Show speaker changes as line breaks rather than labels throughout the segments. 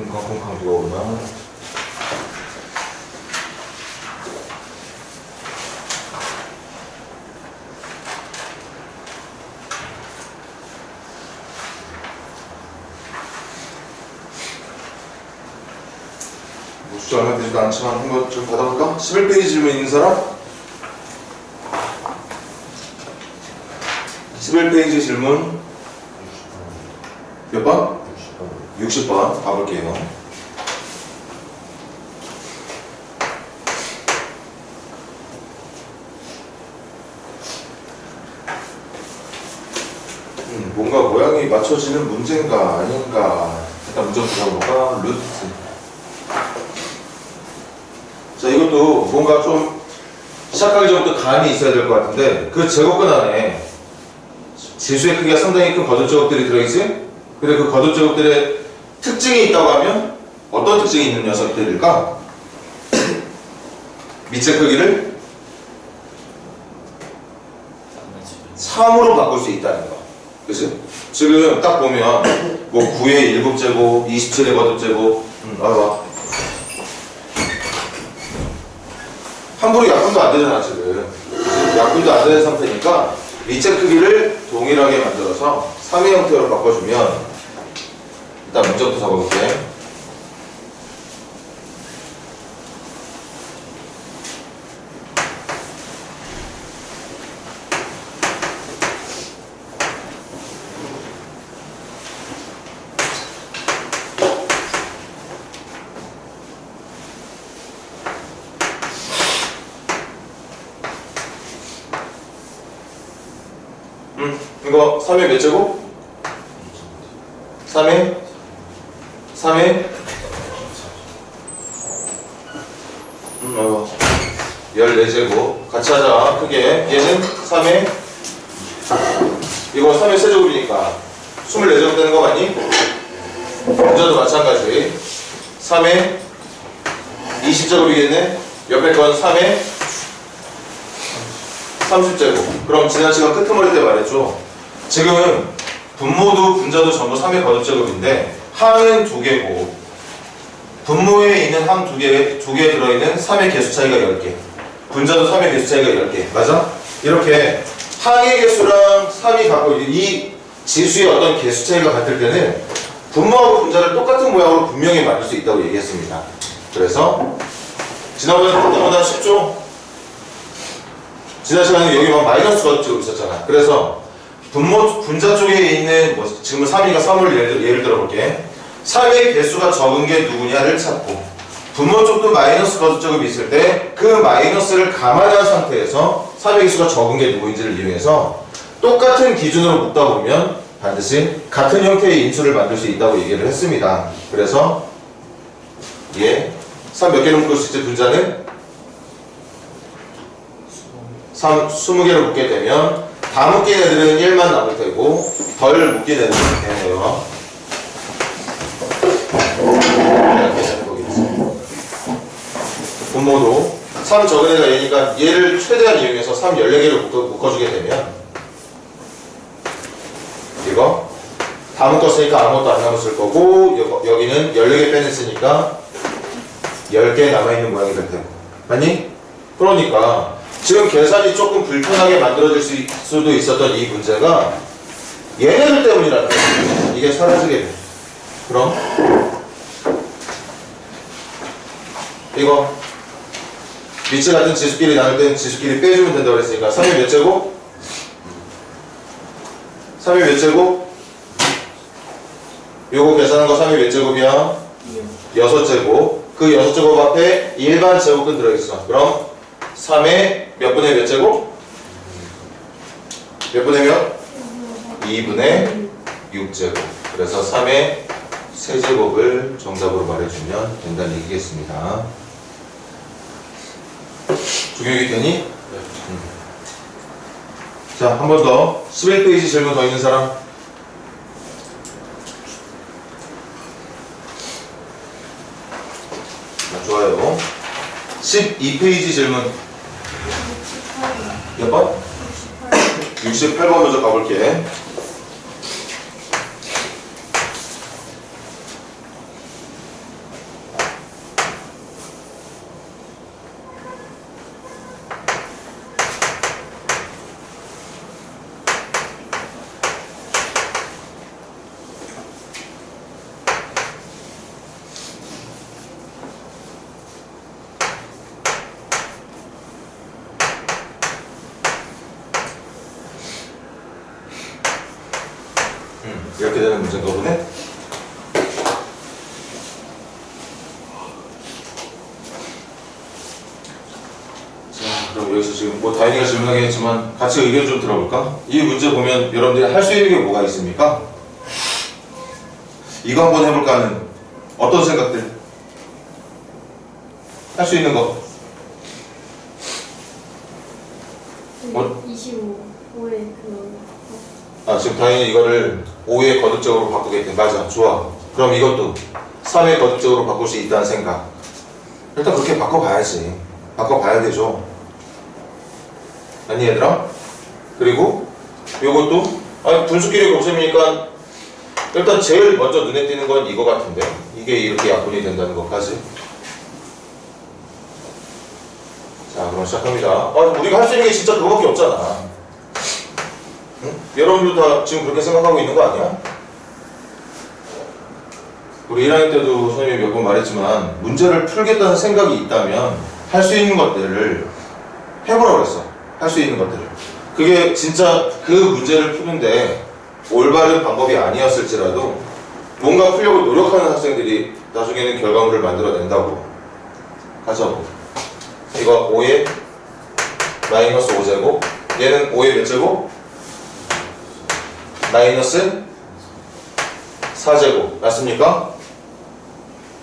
쿵쾅쿵쾅 누가 오나? 숫자 얼마 되지도 않지만 한번 좀 받아볼까? 11페이지 질문 있는 사람? 11페이지 질문 몇 번? 60번 가볼게요. 뭔가 모양이 맞춰지는 문제인가 아닌가. 일단 문제부터 가볼까? 루트. 자, 이것도 뭔가 좀 시작하기 전부터 감이 있어야 될 것 같은데, 그 제곱근 안에 지수의 크기가 상당히 큰 거듭 제곱들이 들어있지? 근데 그 거듭 제곱들의 특징이 있다고 하면 어떤 특징이 있는 녀석들일까? 밑의 크기를 3으로 바꿀 수 있다는 거. 그치? 지금 딱 보면 뭐 9의 7제곱, 27의 거듭 제곱, 봐봐. 함부로 약분도 안 되잖아, 지금. 약분도 안 되는 상태니까 밑의 크기를 동일하게 만들어서 3의 형태로 바꿔주면, 일단 문제부터 잡아볼게. 이거 3의 몇 제곱? 3의 14제곱 같이 하자. 크게 얘는 3의 이거 3의 세제곱이니까 24제곱 되는 거 맞니? 문제도 마찬가지. 3의 20제곱이겠네. 옆에 건 3의 30제곱. 그럼 지난 시간 끄트머리 때 말했죠. 지금 분모도 분자도 전부 3의 거듭제곱인데 항은 2개고 분모에 있는 항 2개 들어있는 3의 개수 차이가 10개, 분자도 3의 개수 차이가 10개. 맞아? 이렇게 항의 개수랑 3이 갖고 이 지수의 어떤 개수 차이가 같을 때는 분모하고 분자를 똑같은 모양으로 분명히 만들 수 있다고 얘기했습니다. 그래서 지난번에 그때보다 쉽죠? 지난 시간에 여기 막 마이너스 거듭제곱 있었잖아. 그래서 분자 쪽에 있는 지금은 3이가 3을 예를 들어볼게. 3의 개수가 적은 게 누구냐를 찾고 분모 쪽도 마이너스 거듭제곱이 있을 때 그 마이너스를 감안한 상태에서 3의 개수가 적은 게 누구인지를 이용해서 똑같은 기준으로 묶다 보면 반드시 같은 형태의 인수를 만들 수 있다고 얘기를 했습니다. 그래서 3 몇 개를 묶을 수 있지? 분자는 20개를 묶게 되면 다 묶인 애들은 1만 남을 테고 덜 묶인 애들은 되네요. 이렇게 되는 거겠지. 분모도 3 적은 애가 얘니까 얘를 최대한 이용해서 3 14개를 묶어주게 되면 이거 다 묶었으니까 아무것도 안 남았을 거고 여기는 14개 빼냈으니까 10개 남아있는 모양이 될 테고. 맞니? 그러니까 지금 계산이 조금 불편하게 만들어질 수도 있었던 이 문제가 얘네들 때문이라는 거예요. 이게 사라지게 돼. 그럼 이거 밑에 같은 지수끼리 나눌 때는 지수끼리 빼주면 된다고 그랬으니까 3의 몇 제곱? 3의 몇 제곱? 요거 계산한 거 3의 몇 제곱이야? 6제곱. 그 6제곱 앞에 일반 제곱근 들어있어. 그럼 3의 몇 분의 몇 제곱? 몇 분의 몇? 2분의 6제곱. 그래서 3의 세제곱을 정답으로 말해주면 된다는 얘기겠습니다. 조경이 되니? 자, 한 번 더. 11페이지 질문 더 있는 사람? 좋아요. 12페이지 질문. 몇 번? 68번 먼저 가볼게. 이렇게 되는 문제인가 보네. 자, 그럼 여기서 지금 뭐 다인이가 질문하겠지만 같이 의견 좀 들어볼까? 이 문제 보면 여러분들이 할 수 있는 게 뭐가 있습니까? 이거 한번 해볼까 하는 어떤 생각들? 할 수 있는 거?
25의
지금 다인이 이거를 5의 거듭적으로 바꾸겠대. 맞아, 좋아. 그럼 이것도 3의 거듭적으로 바꿀 수 있다는 생각. 일단 그렇게 바꿔봐야지. 바꿔봐야 되죠. 아니 얘들아? 그리고 요것도 분수끼리 곱셈이니까 일단 제일 먼저 눈에 띄는 건 이거 같은데 이게 이렇게 약분이 된다는 것까지. 자, 그럼 시작합니다. 우리가 할 수 있는 게 진짜 그거밖에 없잖아. 응? 여러분도 다 지금 그렇게 생각하고 있는 거 아니야? 우리 1학년 때도 선생님이 몇 번 말했지만 문제를 풀겠다는 생각이 있다면 할 수 있는 것들을 해보라고 했어. 할 수 있는 것들을. 그게 진짜 그 문제를 푸는데 올바른 방법이 아니었을지라도 뭔가 풀려고 노력하는 학생들이 나중에는 결과물을 만들어낸다고 하자고. 이거 5의 마이너스 5제곱, 얘는 5의 몇 제곱? 마이너스 4제곱 맞습니까?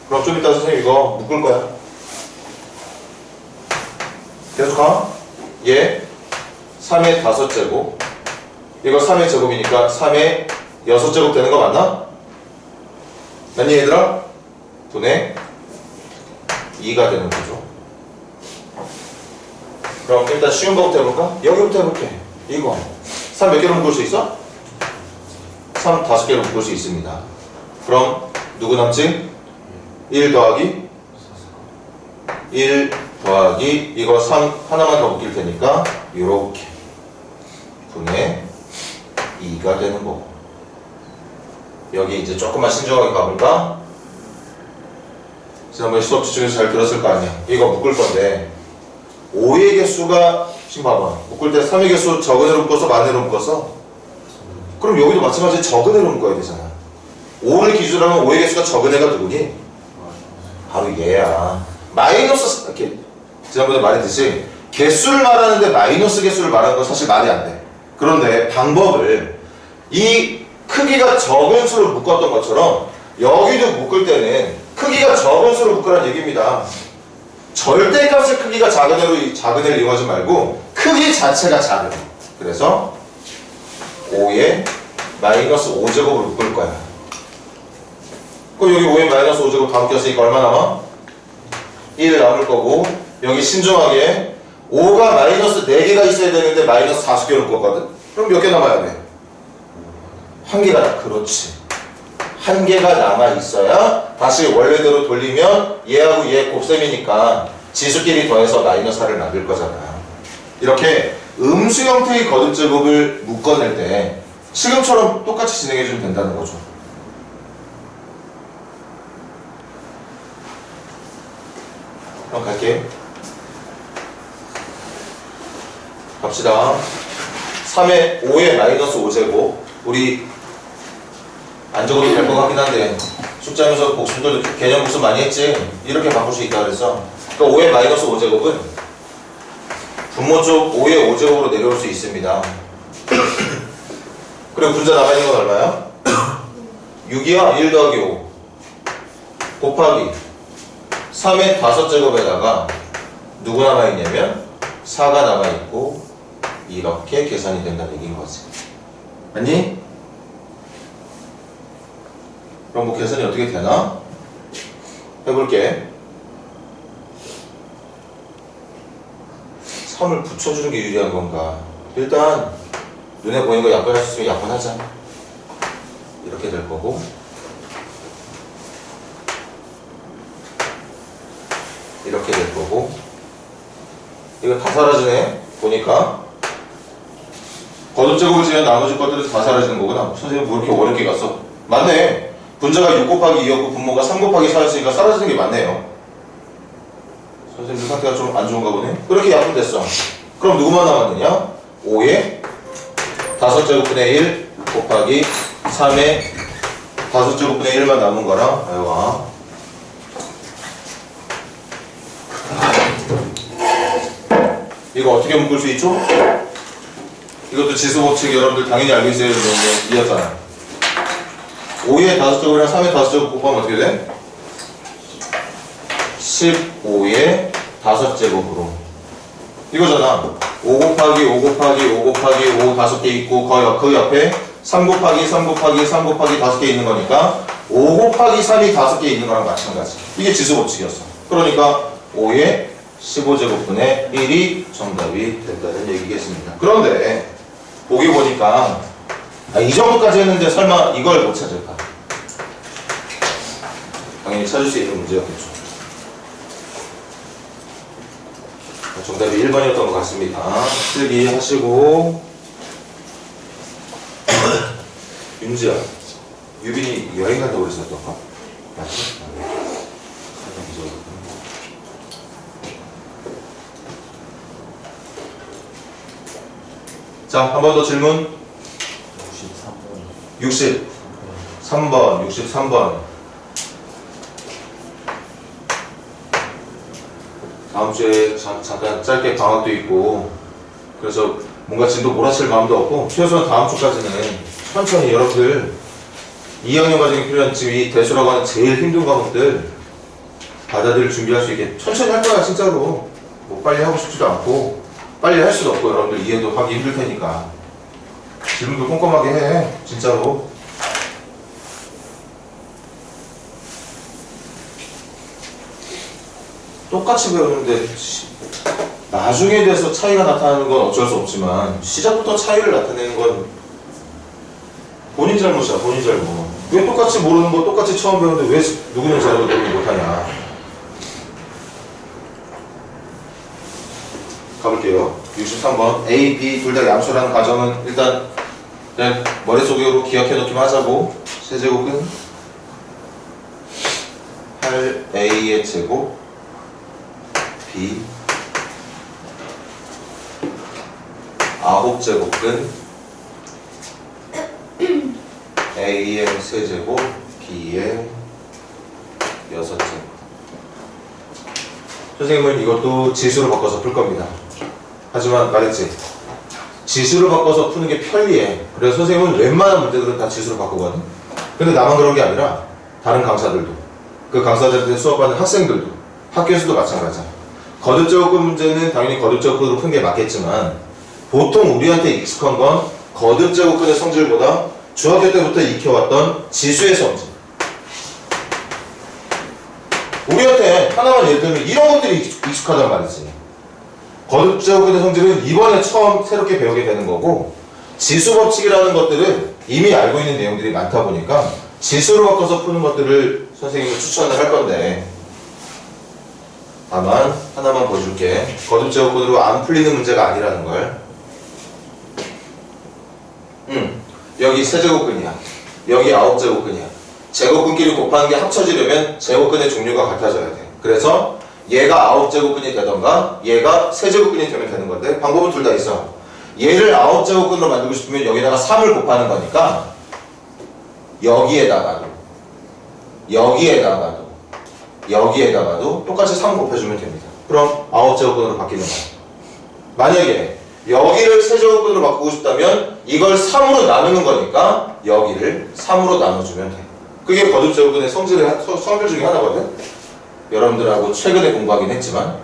그럼 좀 이따 선생님 이거 묶을 거야. 계속 가. 얘 3의 5제곱, 이거 3의 제곱이니까 3의 6제곱 되는 거 맞나? 맞니 얘들아? 분의 2가 되는 거죠. 그럼 일단 쉬운 거부터 해볼까? 여기부터 해볼게. 이거 3 몇 개로 묶을 수 있어? 3 5개로 묶을 수 있습니다. 그럼 누구 남지? 1 더하기 1 더하기 이거 3 하나만 더 묶일 테니까 요렇게 분의 2가 되는 거고. 여기 이제 조금만 신중하게 가볼까? 지난번에 수업 집중해서 잘 들었을 거 아니야. 이거 묶을 건데 5의 개수가 지금 봐봐. 묶을 때 3의 개수 적은 애로 묶어서 많은 애로 묶었어? 그럼 여기도 마찬가지로 적은 애로 묶어야 되잖아. 5를 기준으로 하면 5의 개수가 적은 애가 누구니? 바로 얘야. 마이너스 이렇게 지난번에 말했듯이 개수를 말하는데 마이너스 개수를 말하는 건 사실 말이 안 돼. 그런데 방법을 이 크기가 적은 수로 묶었던 것처럼 여기도 묶을 때는 크기가 적은 수로 묶으라는 얘기입니다. 절대값의 크기가 작은 애를 이용하지 말고 크기 자체가 작은 애. 그래서 5의 마이너스 5제곱으로 묶을 거야. 그럼 여기 5의 마이너스 5제곱 다 묶였으니까 얼마 남아? 1 남을 거고 여기 신중하게 5가 마이너스 4개가 있어야 되는데 마이너스 40개로 묶었거든? 그럼 몇 개 남아야 돼? 1개가 그렇지. 1개가 남아있어야 다시 원래대로 돌리면 얘하고 얘 곱셈이니까 지수끼리 더해서 마이너스 4를 만들 거잖아. 이렇게 음수 형태의 거듭제곱을 묶어낼 때 지금처럼 똑같이 진행해주면 된다는 거죠. 그럼 갈게. 갑시다. 5의 마이너스 5제곱 우리 안 적어도 될 것 같긴 한데 숙제하면서 복습들 개념 복습 많이 했지? 이렇게 바꿀 수 있다 그랬어. 그러니까 5의 마이너스 5제곱은 분모 쪽 5의 5제곱으로 내려올 수 있습니다. 그리고 분자 남아있는 건 얼마야? 6이야. 1 더하기 5 곱하기 3의 5제곱에다가 누구 남아있냐면 4가 남아있고 이렇게 계산이 된다는 얘기인 거지. 맞니? 그럼 뭐 계산이 어떻게 되나? 해볼게. 3을 붙여주는 게 유리한 건가? 일단 눈에 보이는 거 약분할 수 있으면 약분하자. 이렇게 될 거고 이렇게 될 거고 이거 다 사라지네. 보니까 거듭제곱을 지은 나머지 것들은 다 사라지는 거구나. 선생님 뭐 이렇게 어렵게 갔어? 맞네. 분자가 6 곱하기 2였고 분모가 3 곱하기 4였으니까 사라지는 게 맞네요. 선생님 상태가 좀 안 좋은가 보네. 그렇게 약분됐어. 그럼 누구만 남았느냐? 5의 5제곱분의 1 곱하기 3의 5제곱분의 1만 남은 거랑 아이와 이거 어떻게 묶을 수 있죠? 이것도 지수법칙 여러분들 당연히 알고 있어야 되는데 이었잖아. 5의 5제곱이랑 3의 5제곱 곱하면 어떻게 돼? 15의 5제곱으로 이거잖아. 5 곱하기 5 곱하기 5 곱하기 5 5개 있고 그 옆에 3 곱하기 3 곱하기 3 곱하기 5개 있는 거니까 5 곱하기 3이 5개 있는 거랑 마찬가지. 이게 지수법칙이었어. 그러니까 5의 15제곱분의 1이 정답이 된다는 얘기겠습니다. 그런데 보기 보니까 이 정도까지 했는데 설마 이걸 못 찾을까? 당연히 찾을 수 있는 문제였겠죠. 정답이 1번이었던 것 같습니다. 필기 하시고 윤지야, 유빈이 여행 간다고 그랬었던가? 맞지? 자, 한 번 더 질문. 63번, 63번. 다음 주에 잠깐 짧게 방학도 있고 그래서 뭔가 진도 몰아칠 마음도 없고 최소한 다음 주까지는 천천히 여러분들 2학년 과정에 필요한 지금 이 대수라고 하는 제일 힘든 과목들 받아들일 준비할 수 있게 천천히 할 거야 진짜로. 뭐 빨리 하고 싶지도 않고 빨리 할 수도 없고 여러분들 이해도 하기 힘들 테니까 질문도 꼼꼼하게 해 진짜로. 똑같이 배우는데 나중에 돼서 차이가 나타나는 건 어쩔 수 없지만 시작부터 차이를 나타내는 건 본인 잘못이야. 본인 잘못. 왜 똑같이 모르는 거 똑같이 처음 배우는데 왜 누구는 잘하고 누구는 못하냐. 가볼게요. 63번 A, B 둘 다 양수라는 가정은 일단 그냥 머릿속으로 기억해 놓기만 하자고. 세제곱은 8A의 제곱 B 9제곱은 A의 세제곱 B의 6제곱. 선생님은 이것도 지수로 바꿔서 풀 겁니다. 하지만 말했지, 지수로 바꿔서 푸는 게 편리해. 그래서 선생님은 웬만한 문제들은 다 지수로 바꾸거든. 근데 나만 그런 게 아니라 다른 강사들도, 그 강사들한테 수업하는 학생들도, 학교에서도 마찬가지야. 거듭제곱근 문제는 당연히 거듭제곱근으로 푼 게 맞겠지만 보통 우리한테 익숙한 건 거듭제곱근의 성질보다 중학교 때부터 익혀왔던 지수의 성질. 우리한테 하나만 예를 들면 이런 것들이 익숙하단 말이지. 거듭제곱근의 성질은 이번에 처음 새롭게 배우게 되는 거고, 지수법칙이라는 것들은 이미 알고 있는 내용들이 많다 보니까 지수로 바꿔서 푸는 것들을 선생님이 추천을 할 건데, 다만 하나만 보여줄게. 거듭제곱근으로 안 풀리는 문제가 아니라는 걸. 여기 세제곱근이야. 여기 9제곱근이야. 제곱근끼리 곱하는 게 합쳐지려면 제곱근의 종류가 같아져야 돼. 그래서 얘가 9제곱근이 되던가 얘가 세제곱근이 되면 되는 건데 방법은 둘 다 있어. 얘를 9제곱근으로 만들고 싶으면 여기다가 3을 곱하는 거니까 여기에다가도 똑같이 3 곱해주면 됩니다. 그럼 9제곱근으로 바뀌는 거야. 만약에 여기를 세제곱근으로 바꾸고 싶다면 이걸 3으로 나누는 거니까 여기를 3으로 나눠주면 돼. 그게 거듭제곱근의 성질 중에 하나거든. 여러분들하고 최근에 공부하긴 했지만.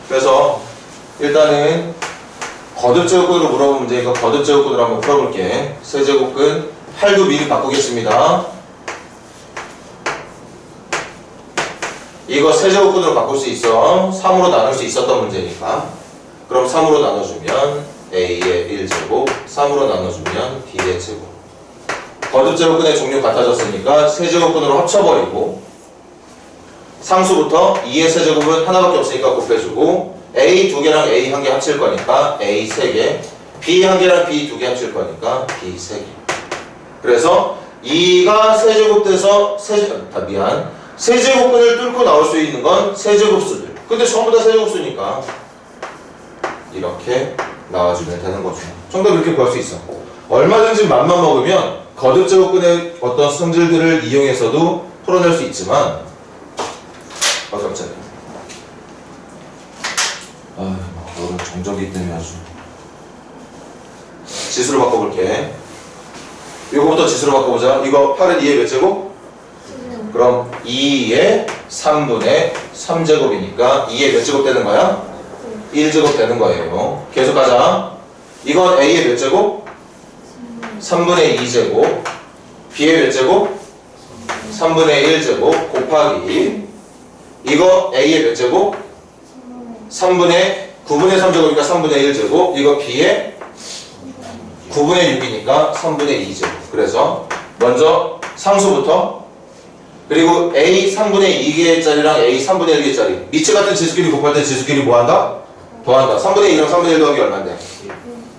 그래서 일단은 거듭제곱근으로 물어본 문제니까 거듭제곱근으로 한번 풀어볼게. 세제곱근 8도 미리 바꾸겠습니다. 이거 세제곱근으로 바꿀 수 있어. 3으로 나눌 수 있었던 문제니까. 그럼 3으로 나눠주면 A의 1제곱, 3으로 나눠주면 B의 제곱. 거듭제곱근의 종류 같아졌으니까 세제곱근으로 합쳐버리고, 상수부터 2의 세제곱은 하나밖에 없으니까 곱해주고, A 2개랑 A 1개 합칠 거니까 A 3개, B 1개랑 B 2개 합칠 거니까 B 3개. 그래서 2가 세제곱돼서 세제곱근을 뚫고 나올 수 있는 건 세제곱수들. 근데 전부 다 세제곱수니까 이렇게 나와주면 되는 거죠. 정답 이렇게 구할 수 있어. 얼마든지 맘만 먹으면 거듭제곱근의 어떤 성질들을 이용해서도 풀어낼 수 있지만 깜짝이야. 너는 정적이기 때문에 아주. 지수로 바꿔볼게. 이거부터 지수로 바꿔보자. 이거 8은 2의 몇 제곱? 그럼 2의 3분의 3제곱이니까 2의 몇 제곱 되는 거야? 1제곱 되는 거예요. 계속 가자. 이건 A의 몇 제곱? 3분의 2제곱. B의 몇 제곱? 3분의 1제곱 곱하기 이거 A의 몇 제곱? 3분의 9분의 3제곱이니까 3분의 1제곱. 이거 B의 9분의 6이니까 3분의 2제곱. 그래서 먼저 상수부터 그리고 A 3분의 2개짜리랑 A 3분의 1개짜리 미치 같은 지수끼리 곱할 때 지수끼리 뭐한다? 더한다. 3분의 2랑 3분의 1 더하기 얼마인데?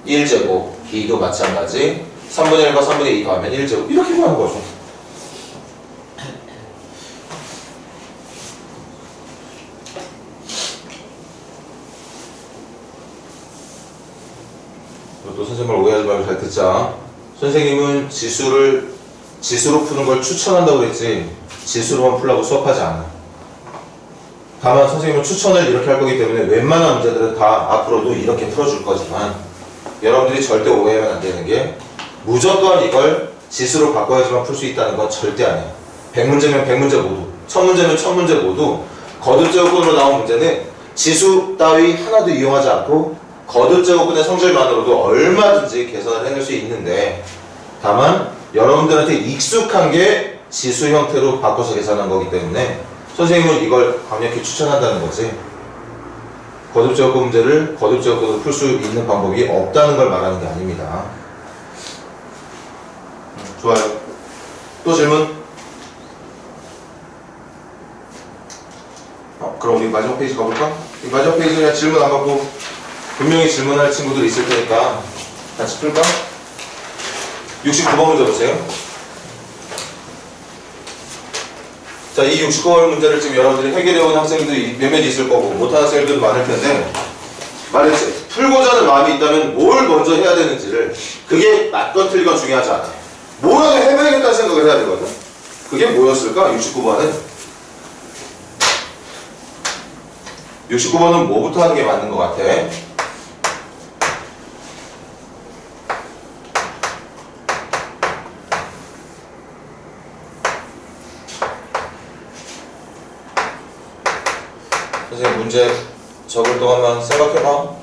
1제곱. B도 마찬가지. 3분의 1과 3분의 2 더하면 1제곱. 이렇게 구하는 거죠. 또 선생님을 오해하지 말고 잘 듣자. 선생님은 지수로 푸는 걸 추천한다고 그랬지 지수로만 풀라고 수업하지 않아. 다만 선생님은 추천을 이렇게 할 거기 때문에 웬만한 문제들은 다 앞으로도 이렇게 풀어줄 거지만 여러분들이 절대 오해하면 안 되는 게 무조건 이걸 지수로 바꿔야지만 풀 수 있다는 건 절대 아니야. 100문제면 100문제 모두, 1000문제면 1000문제 모두 거듭제곱근으로 나온 문제는 지수 따위 하나도 이용하지 않고 거듭제곱근의 성질만으로도 얼마든지 계산을 해낼 수 있는데 다만 여러분들한테 익숙한 게 지수 형태로 바꿔서 계산한 거기 때문에 선생님은 이걸 강력히 추천한다는 거지. 거듭제곱근 문제를 거듭제곱근으로 풀 수 있는 방법이 없다는 걸 말하는 게 아닙니다. 좋아요. 또 질문? 그럼 우리 마지막 페이지 가볼까? 이 마지막 페이지 그냥 질문 안 받고 분명히 질문할 친구들 있을 테니까 같이 풀까? 69번 문제 보세요. 자, 이 69번 문제를 지금 여러분들이 해결해온 학생들이 몇몇 있을 거고 못하는 학생들도 많을 텐데 말했지. 풀고자 하는 마음이 있다면 뭘 먼저 해야 되는지를 그게 맞건 틀리건 중요하지 않아. 뭐라도 해봐야겠다는 생각을 해야 되거든. 그게 뭐였을까? 69번은 69번은 뭐부터 하는 게 맞는 것 같아? 선생님 문제 적을 동안만 생각해봐.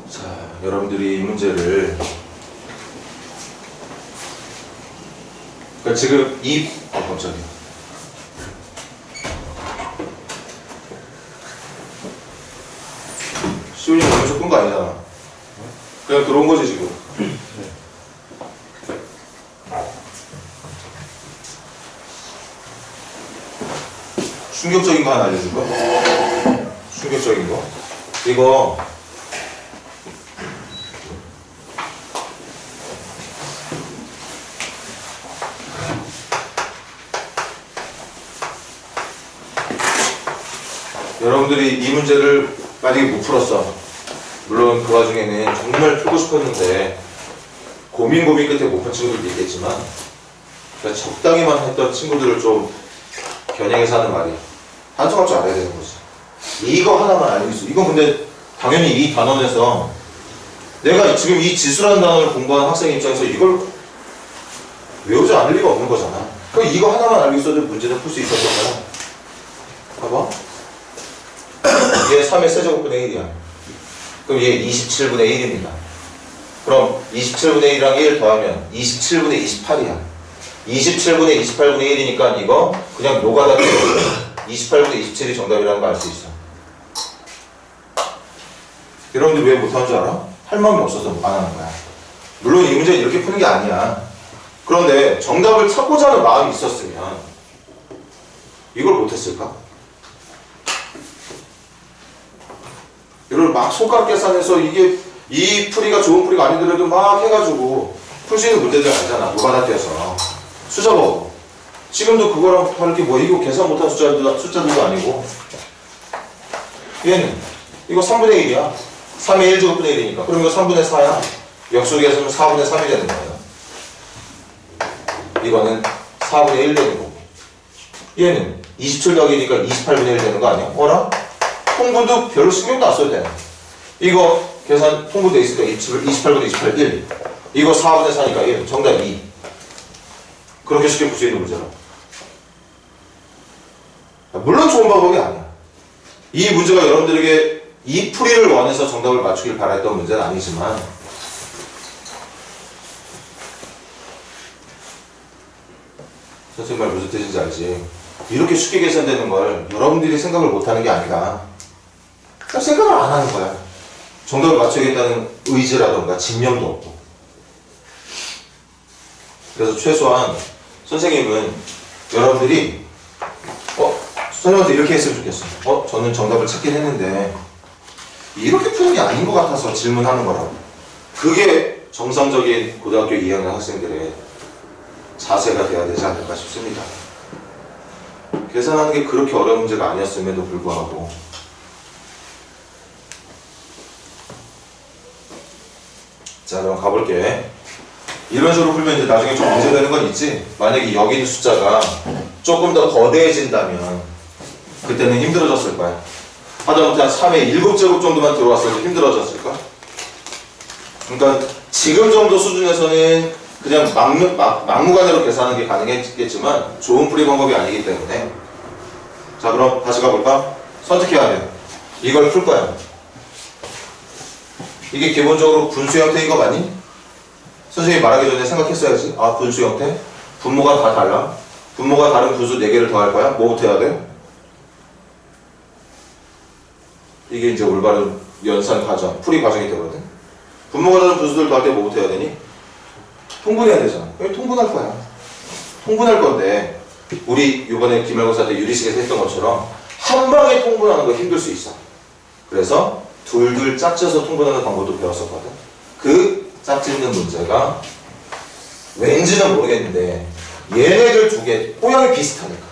자, 여러분들이 이 문제를 지금 갑자기 시훈이 먼저 끈 거 아니잖아. 그냥 들어온 거지 지금. 충격적인 거 하나 알려줄까? 충격적인 거. 이거 여러분들이 이 문제를 만약에 못 풀었어. 물론 그 와중에는 정말 풀고 싶었는데 고민 끝에 못 푼 친구들도 있겠지만 그러니까 적당히만 했던 친구들을 좀 겨냥해서 하는 말이 한정할 줄 알아야 되는 거지. 이거 하나만 알고 있어. 이건 근데 당연히 이 단원에서 내가 지금 이 지수라는 단원을 공부하는 학생 입장에서 이걸 외우지 않을 리가 없는 거잖아. 그럼 이거 하나만 알고 있어도 문제는 풀 수 있었던 거야. 봐봐. 얘 3의 세제곱분의 1이야. 그럼 얘 27분의 1입니다. 그럼 27분의 1이랑 1 더하면 27분의 28이야. 27분의 28분의 1이니까 이거 그냥 노가다 28분의 27이 정답이라는 거 알 수 있어. 여러분들 왜 못하는 줄 알아? 할 마음이 없어서 안 하는 거야. 물론 이 문제는 이렇게 푸는 게 아니야. 그런데 정답을 찾고자 하는 마음이 있었으면 이걸 못했을까? 이걸 막 손가락 계산해서 이게 이 풀이가 좋은 풀이가 아니더라도 막 해가지고 풀 수 있는 문제들 아니잖아. 노가다 떼서 숫자 봐. 지금도 그거랑 다르게 뭐 이거 계산 못한 숫자들도 아니고 얘는 이거 3분의 1이야. 3의 1제곱분의 1이니까. 그럼 이거 3분의 4야. 역수계에서는 4분의 3이 되는 거예요. 이거는 4분의 1 되는 거고. 얘는 27 더하기니까 28분의 1 되는 거 아니야? 어라? 통분도 별로 신경도 안 써도 돼. 이거 계산 통분돼 있으니까 28분의 28, 1. 이거 4분의 4니까 1. 정답 2. 그렇게 쉽게 풀 수 있는 문제라. 물론 좋은 방법이 아니야. 이 문제가 여러분들에게 이 풀이를 원해서 정답을 맞추길 바랬던 문제는 아니지만 선생님 말 무슨 뜻인지 알지? 이렇게 쉽게 계산되는 걸 여러분들이 생각을 못하는 게 아니라 그냥 생각을 안 하는 거야. 정답을 맞춰야겠다는 의지라던가 집념도 없고. 그래서 최소한 선생님은 여러분들이 선생님한테 이렇게 했으면 좋겠어. 저는 정답을 찾긴 했는데 이렇게 푸는 게 아닌 것 같아서 질문하는 거라고. 그게 정상적인 고등학교 2학년 학생들의 자세가 돼야 되지 않을까 싶습니다. 계산하는 게 그렇게 어려운 문제가 아니었음에도 불구하고 자, 그럼 가볼게. 이런 식으로 풀면 이제 나중에 좀 문제되는 건 있지. 만약에 여기 있는 숫자가 조금 더 거대해진다면 그때는 힘들어졌을 거야. 하다못해 한 3의 7제곱 정도만 들어왔어도 힘들어졌을까? 그러니까 지금 정도 수준에서는 그냥 막무가내로 계산하는 게 가능했겠지만 좋은 풀이 방법이 아니기 때문에 자, 그럼 다시 가볼까? 선택해야 돼. 이걸 풀 거야. 이게 기본적으로 분수 형태인 거 맞니? 선생님이 말하기 전에 생각했어야지. 아, 분수 형태? 분모가 다 달라? 분모가 다른 분수 4개를 더할 거야? 뭐부터 해야 돼? 이게 이제 올바른 연산 과정, 풀이 과정이 되거든. 분모가 다른 분수들 더할 때 뭐부터 해야 되니? 통분해야 되잖아. 왜 통분할 거야? 통분할 건데 우리 이번에 기말고사 때 유리식에서 했던 것처럼 한 방에 통분하는 거 힘들 수 있어. 그래서 둘둘 짝져서 통분하는 방법도 배웠었거든. 그 짝짓는 문제가 왠지는 모르겠는데 얘네들 두 개 모양이 비슷하니까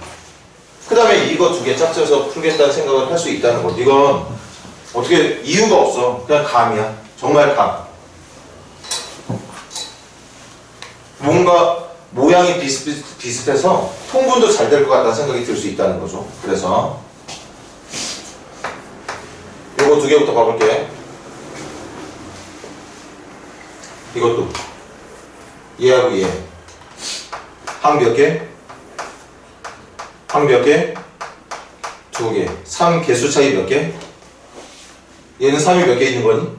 그 다음에 이거 두 개 짝져서 풀겠다는 생각을 할 수 있다는 것. 이건 어떻게 이유가 없어. 그냥 감이야. 정말 감. 뭔가 모양이 비슷해서 통분도 잘 될 것 같다는 생각이 들 수 있다는 거죠. 그래서 요거 두 개부터 봐볼게. 이것도 얘하고 얘 항 몇 개? 항 몇 개? 2개. 3 개수 차이 몇 개? 얘는 3이 몇 개 있는 거니?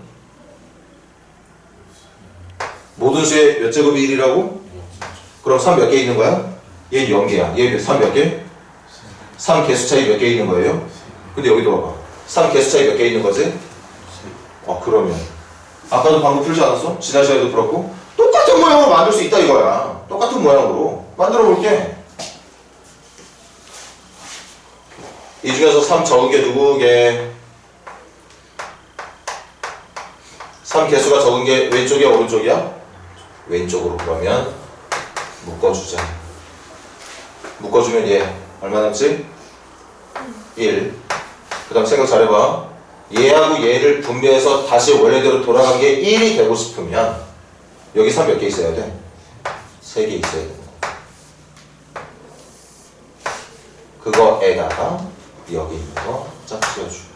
모든 수의 몇 제곱이 1이라고? 그럼 3 몇 개 있는 거야? 얘는 0개야. 얘 3 몇 개? 3 개수 차이 몇 개 있는 거예요? 근데 여기도 봐봐. 3 개수 차이 몇 개 있는 거지? 그러면 아까도 방금 풀지 않았어? 지난 시간에도 풀었고 똑같은 모양으로 만들 수 있다 이거야. 똑같은 모양으로 만들어 볼게. 이 중에서 3 적은 게 누구게? 3 개수가 적은 게 왼쪽이야 오른쪽이야? 왼쪽으로. 그러면 묶어주자. 묶어주면 얘 얼마 남지? 1. 그 다음 생각 잘해봐. 얘하고 얘를 분배해서 다시 원래대로 돌아간 게 1이 되고 싶으면 여기 3 몇 개 있어야 돼? 3개 있어야 돼. 그거에다가 여기 있는 거 짝 지어주고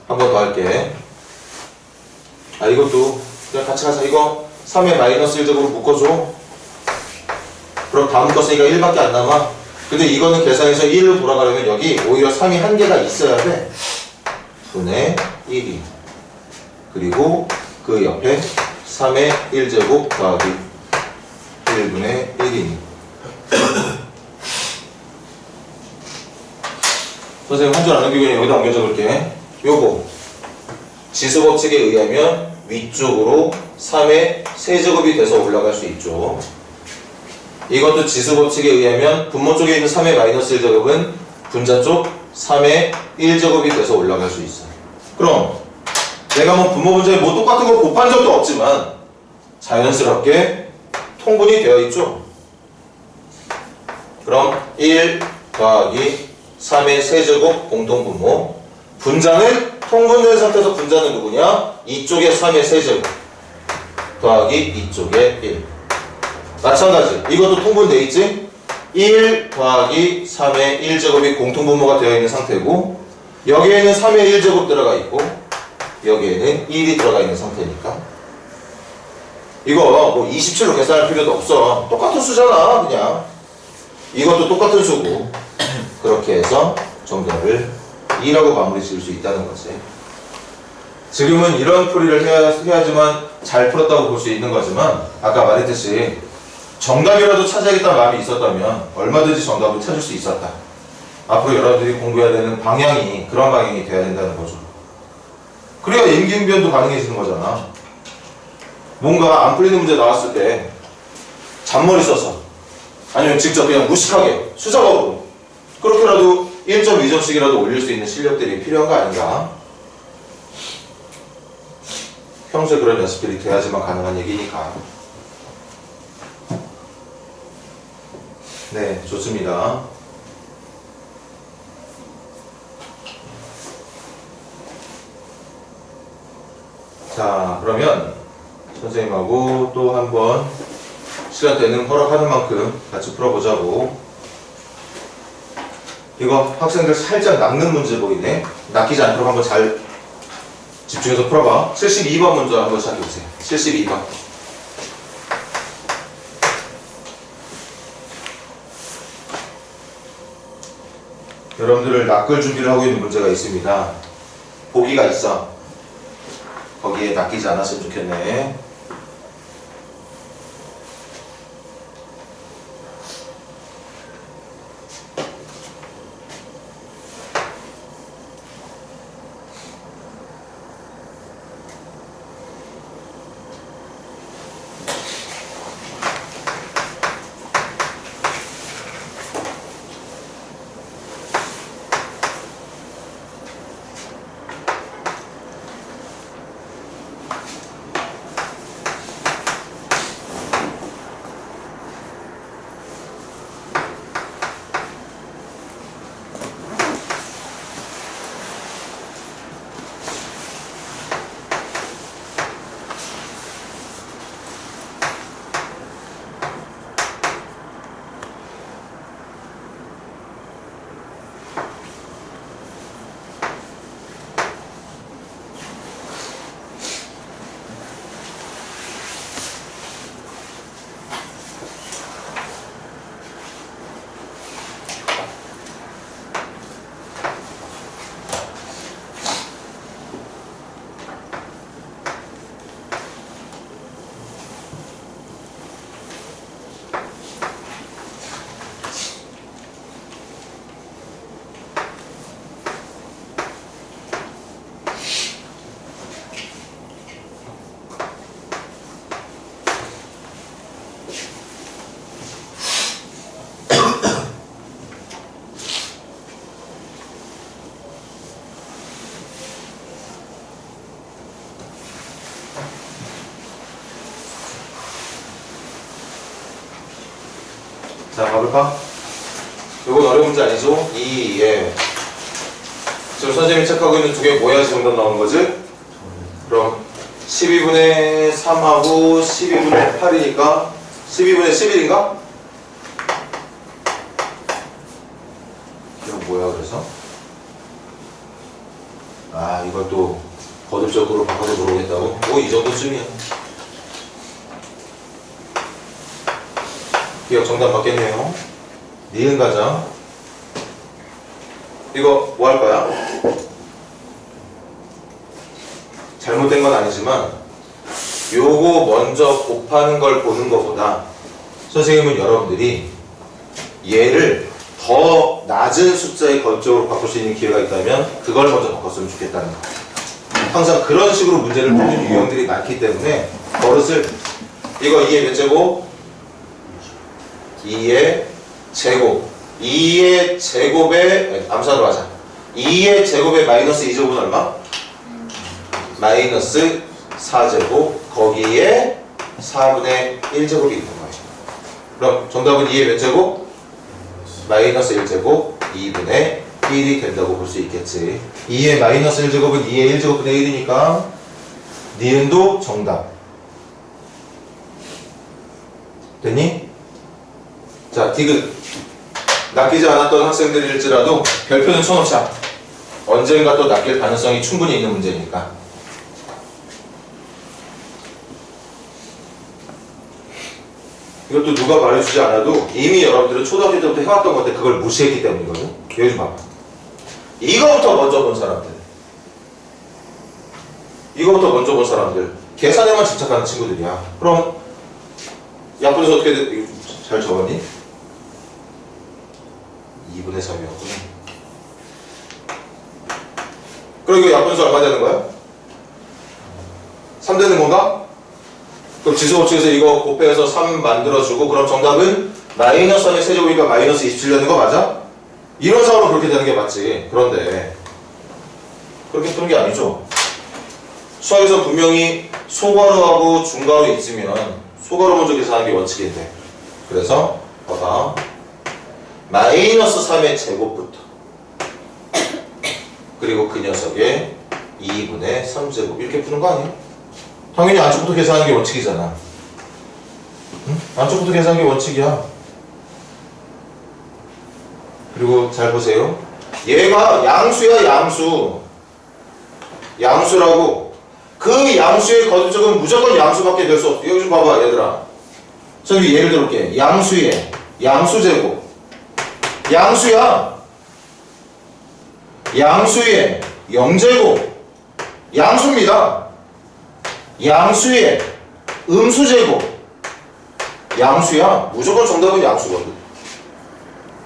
한 번 더 할게. 이것도 그냥 같이 가자. 이거 3의 마이너스 1제곱으로 묶어줘. 그럼 다 묶었으니까 1밖에 안 남아. 근데 이거는 계산해서 1로 돌아가려면 여기 오히려 3이 한 개가 있어야 돼. 분의 1이. 그리고 그 옆에 3의 1제곱 더하기 1분의 1이니. 선생님 한 줄 안 넘기고 여기다 옮겨 적을게. 요거 지수법칙에 의하면 위쪽으로 3의 세제곱이 돼서 올라갈 수 있죠. 이것도 지수법칙에 의하면 분모 쪽에 있는 3의 마이너스 1제곱은 분자 쪽 3의 1제곱이 돼서 올라갈 수 있어요. 그럼 내가 뭐 분모 분자에 뭐 똑같은 거 곱한 적도 없지만 자연스럽게 통분이 되어 있죠. 그럼 1 더하기 3의 세제곱 공통분모, 분자는 통분된 상태에서 분자는 누구냐? 이쪽에 3의 세제곱 더하기 이쪽에 1. 마찬가지 이것도 통분되어 있지? 1 더하기 3의 1제곱이 공통분모가 되어 있는 상태고, 여기에는 3의 1제곱 들어가 있고 여기에는 1이 들어가 있는 상태니까 이거 뭐 27로 계산할 필요도 없어. 똑같은 수잖아. 그냥 이것도 똑같은 수고, 그렇게 해서 정답을 2라고 마무리 지을 수 있다는 거지. 지금은 이런 풀이를 해야지만 잘 풀었다고 볼 수 있는 거지만, 아까 말했듯이 정답이라도 찾아야겠다는 마음이 있었다면 얼마든지 정답을 찾을 수 있었다. 앞으로 여러분들이 공부해야 되는 방향이 그런 방향이 돼야 된다는 거죠. 그래야 임기응변도 가능해지는 거잖아. 뭔가 안 풀리는 문제 나왔을 때 잔머리 써서, 아니면 직접 그냥 무식하게 수작업으로 그렇게라도 1점, 2점씩이라도 올릴 수 있는 실력들이 필요한 거 아닌가? 평소에 그런 연습들이 돼야지만 가능한 얘기니까. 네, 좋습니다. 자, 그러면 선생님하고 또 한번 시간 되는 허락하는 만큼 같이 풀어보자고. 이거 학생들 살짝 낚는 문제 보이네. 낚이지 않도록 한번 잘 집중해서 풀어봐. 72번 먼저 한번 시작해보세요. 72번. 여러분들을 낚을 준비를 하고 있는 문제가 있습니다. 보기가 있어. 거기에 낚이지 않았으면 좋겠네. 자, 가볼까? 이건 어려운 문제 아니죠? 예. 지금 선생님이 체크하고 있는 두 개 뭐야 정답 나오는 거지? 그럼 12분의 3하고 12분의 8이니까 12분의 11인가? 이건 뭐야 그래서? 아, 이걸 또 거듭적으로 바꿔서 물어보겠다고? 뭐 이 정도쯤이야. 기억 정답 맞겠네요. 니은 가자. 이거 뭐 할 거야? 잘못된 건 아니지만 요거 먼저 곱하는 걸 보는 것보다 선생님은 여러분들이 얘를 더 낮은 숫자의 거듭적으로 바꿀 수 있는 기회가 있다면 그걸 먼저 바꿨으면 좋겠다는 거. 항상 그런 식으로 문제를 푸는 유형들이 많기 때문에 버릇을, 이거 2의 몇 제곱? 2의 제곱 2의 제곱에 암산으로 하자 2의 제곱에 마이너스 2제곱은 얼마? 마이너스 4제곱 거기에 4분의 1제곱이 있는 거예요. 그럼 정답은 2의 몇 제곱? 마이너스 1제곱 2분의 1이 된다고 볼 수 있겠지. 2의 마이너스 1제곱은 2의 1제곱분의 1이니까 니은도 정답. 됐니? 자, 디귿. 낚이지 않았던 학생들일지라도 별표는 쳐놓자. 언젠가 또 낚일 가능성이 충분히 있는 문제니까. 이것도 누가 말해주지 않아도 이미 여러분들은 초등학교 때부터 해왔던 건데 그걸 무시했기 때문이거든. 여기 좀 봐봐. 이거부터 먼저 본 사람들. 이거부터 먼저 본 사람들. 계산에만 집착하는 친구들이야. 그럼 약분에서 어떻게 돼? 잘 적었니? 2분의 3이었구나. 그럼 이거 약분에서 얼마 되는 거야? 3 되는 건가? 그럼 지수법칙에서 이거 곱해서 3 만들어주고 그럼 정답은 마이너스 3의 세제곱이니까 마이너스 27 되는 거 맞아? 이론상으로 그렇게 되는 게 맞지. 그런데 그렇게 푸는 게 아니죠. 수학에서 분명히 소괄호하고 중괄호 있으면 소괄호 먼저 계산하는 게 원칙인데 그래서 봐봐 마이너스 3의 제곱부터 그리고 그 녀석의 2분의 3제곱 이렇게 푸는 거 아니야? 당연히 안쪽부터 계산하는 게 원칙이잖아. 응? 안쪽부터 계산하는 게 원칙이야. 그리고 잘 보세요. 얘가 양수야 양수. 양수라고. 그 양수의 거듭적은 무조건 양수밖에 될 수 없어. 여기 좀 봐봐 얘들아. 저기 예를 들어볼게. 양수의 양수제곱. 양수야. 양수의 0제곱. 양수입니다. 양수의 음수제곱. 양수야. 무조건 정답은 양수거든.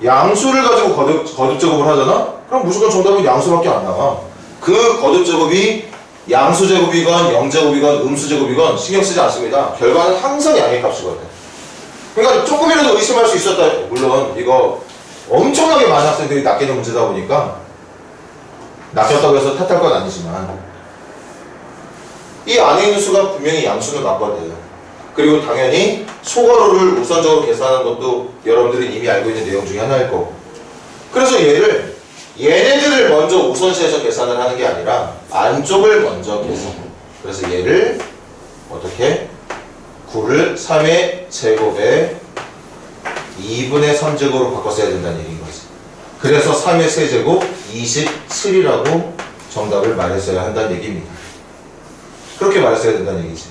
양수를 가지고 거듭제곱을 하잖아? 그럼 무조건 정답은 양수밖에 안 나와. 그 거듭제곱이 양수제곱이건 0제곱이건 음수제곱이건 신경 쓰지 않습니다. 결과는 항상 양의 값이거든. 그러니까 조금이라도 의심할 수 있었다. 물론 이거 엄청나게 많은 학생들이 낚이는 문제다 보니까 낚였다고 해서 탓할 건 아니지만 이 안에 있는 수가 분명히 양수는 맞거든. 그리고 당연히 소괄호를 우선적으로 계산하는 것도 여러분들이 이미 알고 있는 내용 중에 하나일 거고. 그래서 얘네들을 먼저 우선시해서 계산을 하는 게 아니라 안쪽을 먼저 계산. 그래서 얘를 어떻게? 9를 3의 제곱에 2분의 3제곱으로 바꿔 써야 된다는 얘기인 거지. 그래서 3의 세제곱 27이라고 정답을 말했어야 한다는 얘기입니다. 그렇게 말했어야 된다는 얘기지.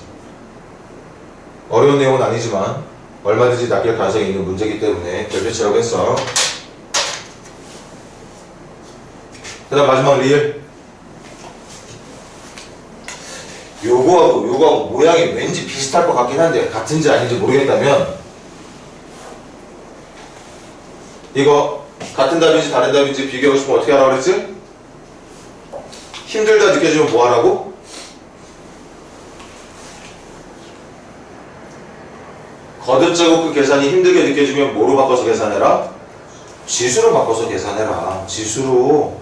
어려운 내용은 아니지만 얼마든지 낚일 가능성이 있는 문제이기 때문에 별표치라고 했어. 그 다음 마지막 리을. 요거하고 모양이 왠지 비슷할 것 같긴 한데 같은지 아닌지 모르겠다면 이거 같은 답인지 다른 답인지 비교하고 싶으면 어떻게 하라고 그랬지? 힘들다 느껴지면 뭐 하라고? 거듭제곱그 계산이 힘들게 느껴지면 뭐로 바꿔서 계산해라? 지수로 바꿔서 계산해라. 지수로.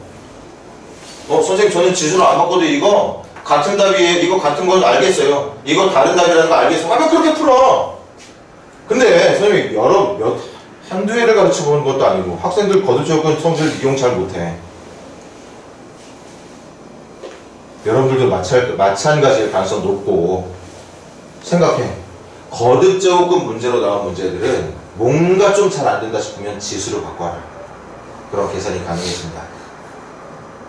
선생님 저는 지수로 안 바꿔도 이거 같은 답이에요. 이거 같은 건 알겠어요. 이거 다른 답이라는 거 알겠어요. 하면 그렇게 풀어. 근데 선생님이 한두 해를 가르쳐 보는 것도 아니고 학생들 거듭제곱근 성질 이용 잘 못해. 여러분들도 마찬가지일 가능성 높고. 생각해. 거듭제곱근 문제로 나온 문제들은 뭔가 좀 잘 안 된다 싶으면 지수로 바꿔라. 그럼 계산이 가능해진다.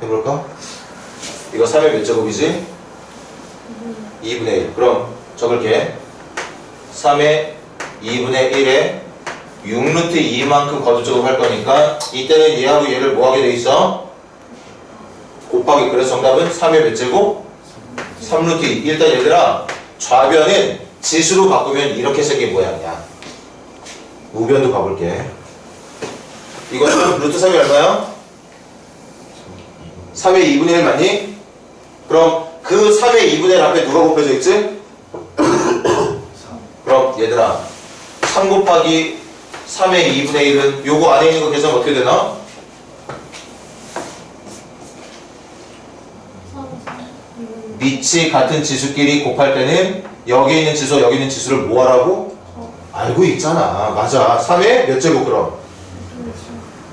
해볼까? 이거 3의 몇 제곱이지? 2분의 1. 그럼 적을게. 3의 2분의 1에 6루트 2만큼 거듭제곱 할 거니까 이때는 얘하고 얘를 뭐 하게 돼 있어? 곱하기. 그래서 정답은 3의 몇 제곱? 3루트 2. 일단 얘들아 좌변은 지수로 바꾸면 이렇게 생긴 모양이야. 우변도 가볼게. 이거는 루트 3이 얼마야? 3의 2분의 1 맞니? 그럼 그 3의 2분의 1 앞에 누가 곱해져 있지? 그럼 얘들아 3 곱하기 3의 2분의 1은 요거 안에 있는 거 계산 어떻게 되나? 밑이 같은 지수끼리 곱할 때는 여기 있는 지수 여기 있는 지수를 뭐 하라고? 알고 있잖아. 맞아. 3의 몇 제곱 그럼?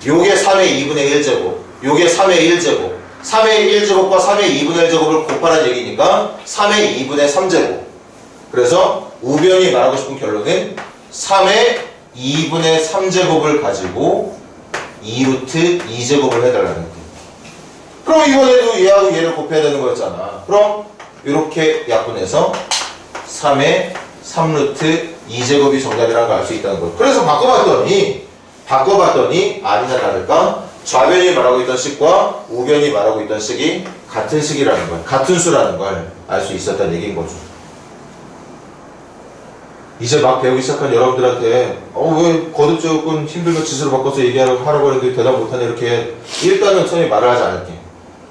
요게 3의 2분의 1제곱 요게 3의 1제곱 3의 1제곱과 3의 2분의 1제곱을 곱하라는 얘기니까 3의 2분의 3제곱. 그래서 우변이 말하고 싶은 결론은 3의 2분의 3제곱을 가지고 2루트 2제곱을 해달라는 거야. 그럼 이번에도 얘하고 얘를 곱해야 되는 거였잖아. 그럼 이렇게 약분해서 3의 3루트 2제곱이 정답이라는 걸 알 수 있다는 거예요. 그래서 바꿔봤더니 아니나 다를까 좌변이 말하고 있던 식과 우변이 말하고 있던 식이 같은 식이라는 걸, 같은 수라는 걸 알 수 있었다는 얘기인 거죠. 이제 막 배우기 시작한 여러분들한테 왜 거듭제곱은 힘들면 지수로 바꿔서 하라고 했는데 대답 못하냐 이렇게 일단은 처음에 말을 하지 않을게.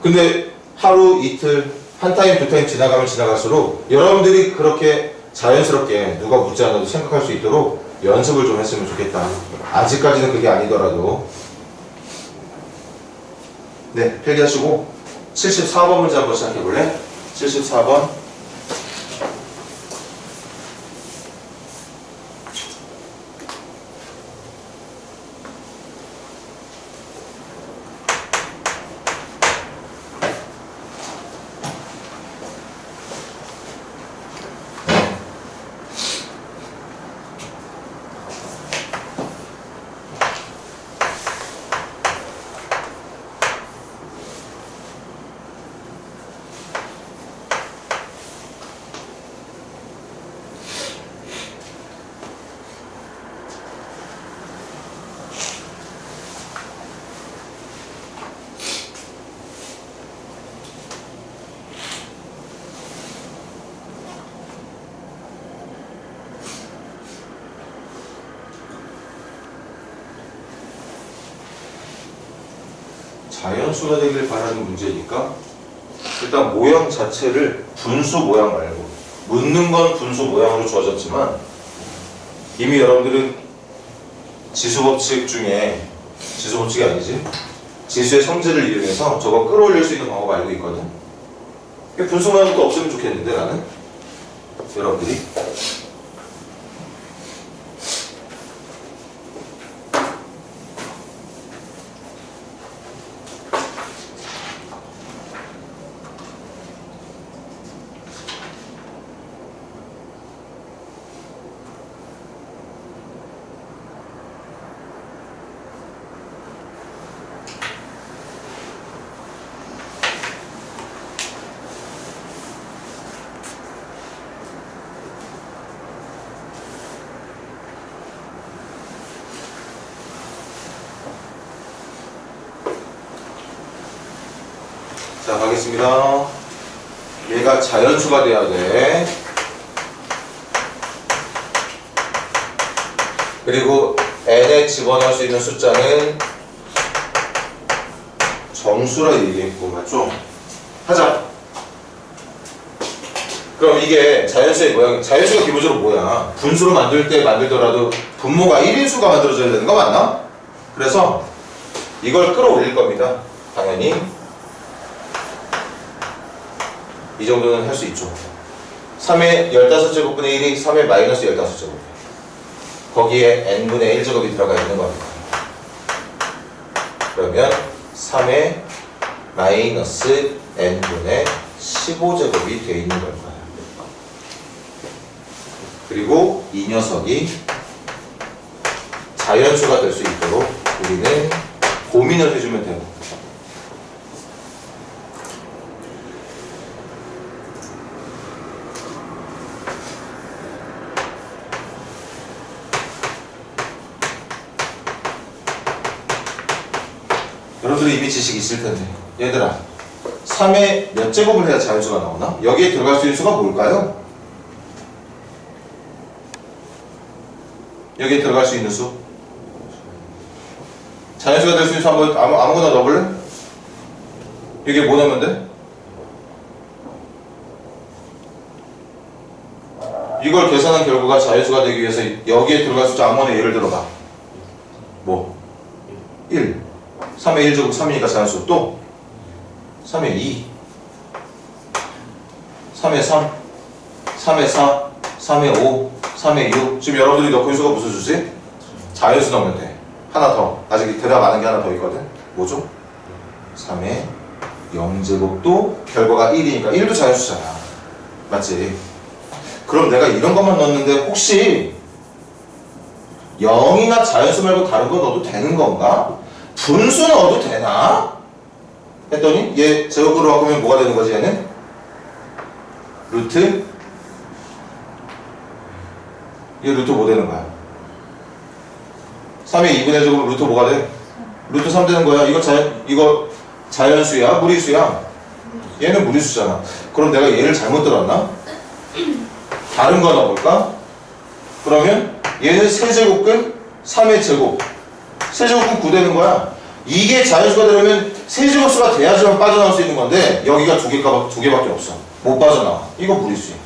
근데 하루 이틀 한 타임 두 타임 지나가면 지나갈수록 여러분들이 그렇게 자연스럽게 누가 묻지 않아도 생각할 수 있도록 연습을 좀 했으면 좋겠다. 아직까지는 그게 아니더라도. 네, 필기하시고 74번 문제 한번 시작해볼래? 74번. 자연수가 되길 바라는 문제니까 일단 모양 자체를 분수 모양 말고 묻는 건 분수 모양으로 주어졌지만 이미 여러분들은 지수법칙 중에 지수법칙이 아니지 지수의 성질을 이용해서 저거 끌어올릴 수 있는 방법 알고 있거든. 분수 모양도 없으면 좋겠는데 나는 여러분들이 자, 가겠습니다. 얘가 자연수가 돼야 돼. 그리고 n에 집어넣을 수 있는 숫자는 정수라 얘기했고, 맞죠? 하자. 그럼 이게 자연수의 모양, 자연수가 기본적으로 뭐야? 분수로 만들더라도 분모가 1인수가 만들어져야 되는 거 맞나? 그래서 이걸 끌어올릴 겁니다. 당연히. 이 정도는 할 수 있죠. 3의 15제곱분의 1이 3의 마이너스 15제곱. 거기에 n분의 1제곱이 들어가 있는 겁니다. 그러면 3의 마이너스 n분의 15제곱이 되어 있는 걸 거예요. 그리고 이 녀석이 자연수가 될 수 있도록 우리는 고민을 해주면 되고. 여러분들이 이미 지식이 있을 텐데 얘들아 3의 몇 제곱을 해야 자연수가 나오나? 여기에 들어갈 수 있는 수가 뭘까요? 여기에 들어갈 수 있는 수 자연수가 될 수 있는 수 한번 아무거나 넣어볼래? 여기에 뭐 넣으면 돼? 이걸 계산한 결과가 자연수가 되기 위해서 여기에 들어갈 숫자 아무거나 예를 들어봐 1 3의 1제곱 3이니까 자연수 또 3의 2 3의 3 3의 4 3의 5 3의 6 지금 여러분들이 넣고 있는 수가 무슨 수지? 자연수 넣으면 돼. 하나 더 아직 대답 안 한 게 하나 더 있거든. 뭐죠? 3의 0제곱도 결과가 1이니까 1도 자연수잖아. 맞지? 그럼 내가 이런 것만 넣었는데 혹시 0이나 자연수 말고 다른 거 넣어도 되는 건가? 분수 넣어도 되나? 했더니 얘 제곱으로 바꾸면 뭐가 되는 거지 얘는? 루트 얘 루트 뭐 되는 거야? 3의 2분의 제곱은 루트 뭐가 돼? 루트 3 되는 거야. 이거 자연수야? 무리수야? 얘는 무리수잖아. 그럼 내가 얘를 잘못 들었나? 다른 거 넣어볼까? 그러면 얘는 세제곱근 3의 제곱. 세제곱근 9 되는 거야. 이게 자연수가 되려면 세제곱수가 돼야지만 빠져나올 수 있는 건데 여기가 두 개밖에 없어. 못 빠져나와. 이거 무리수야.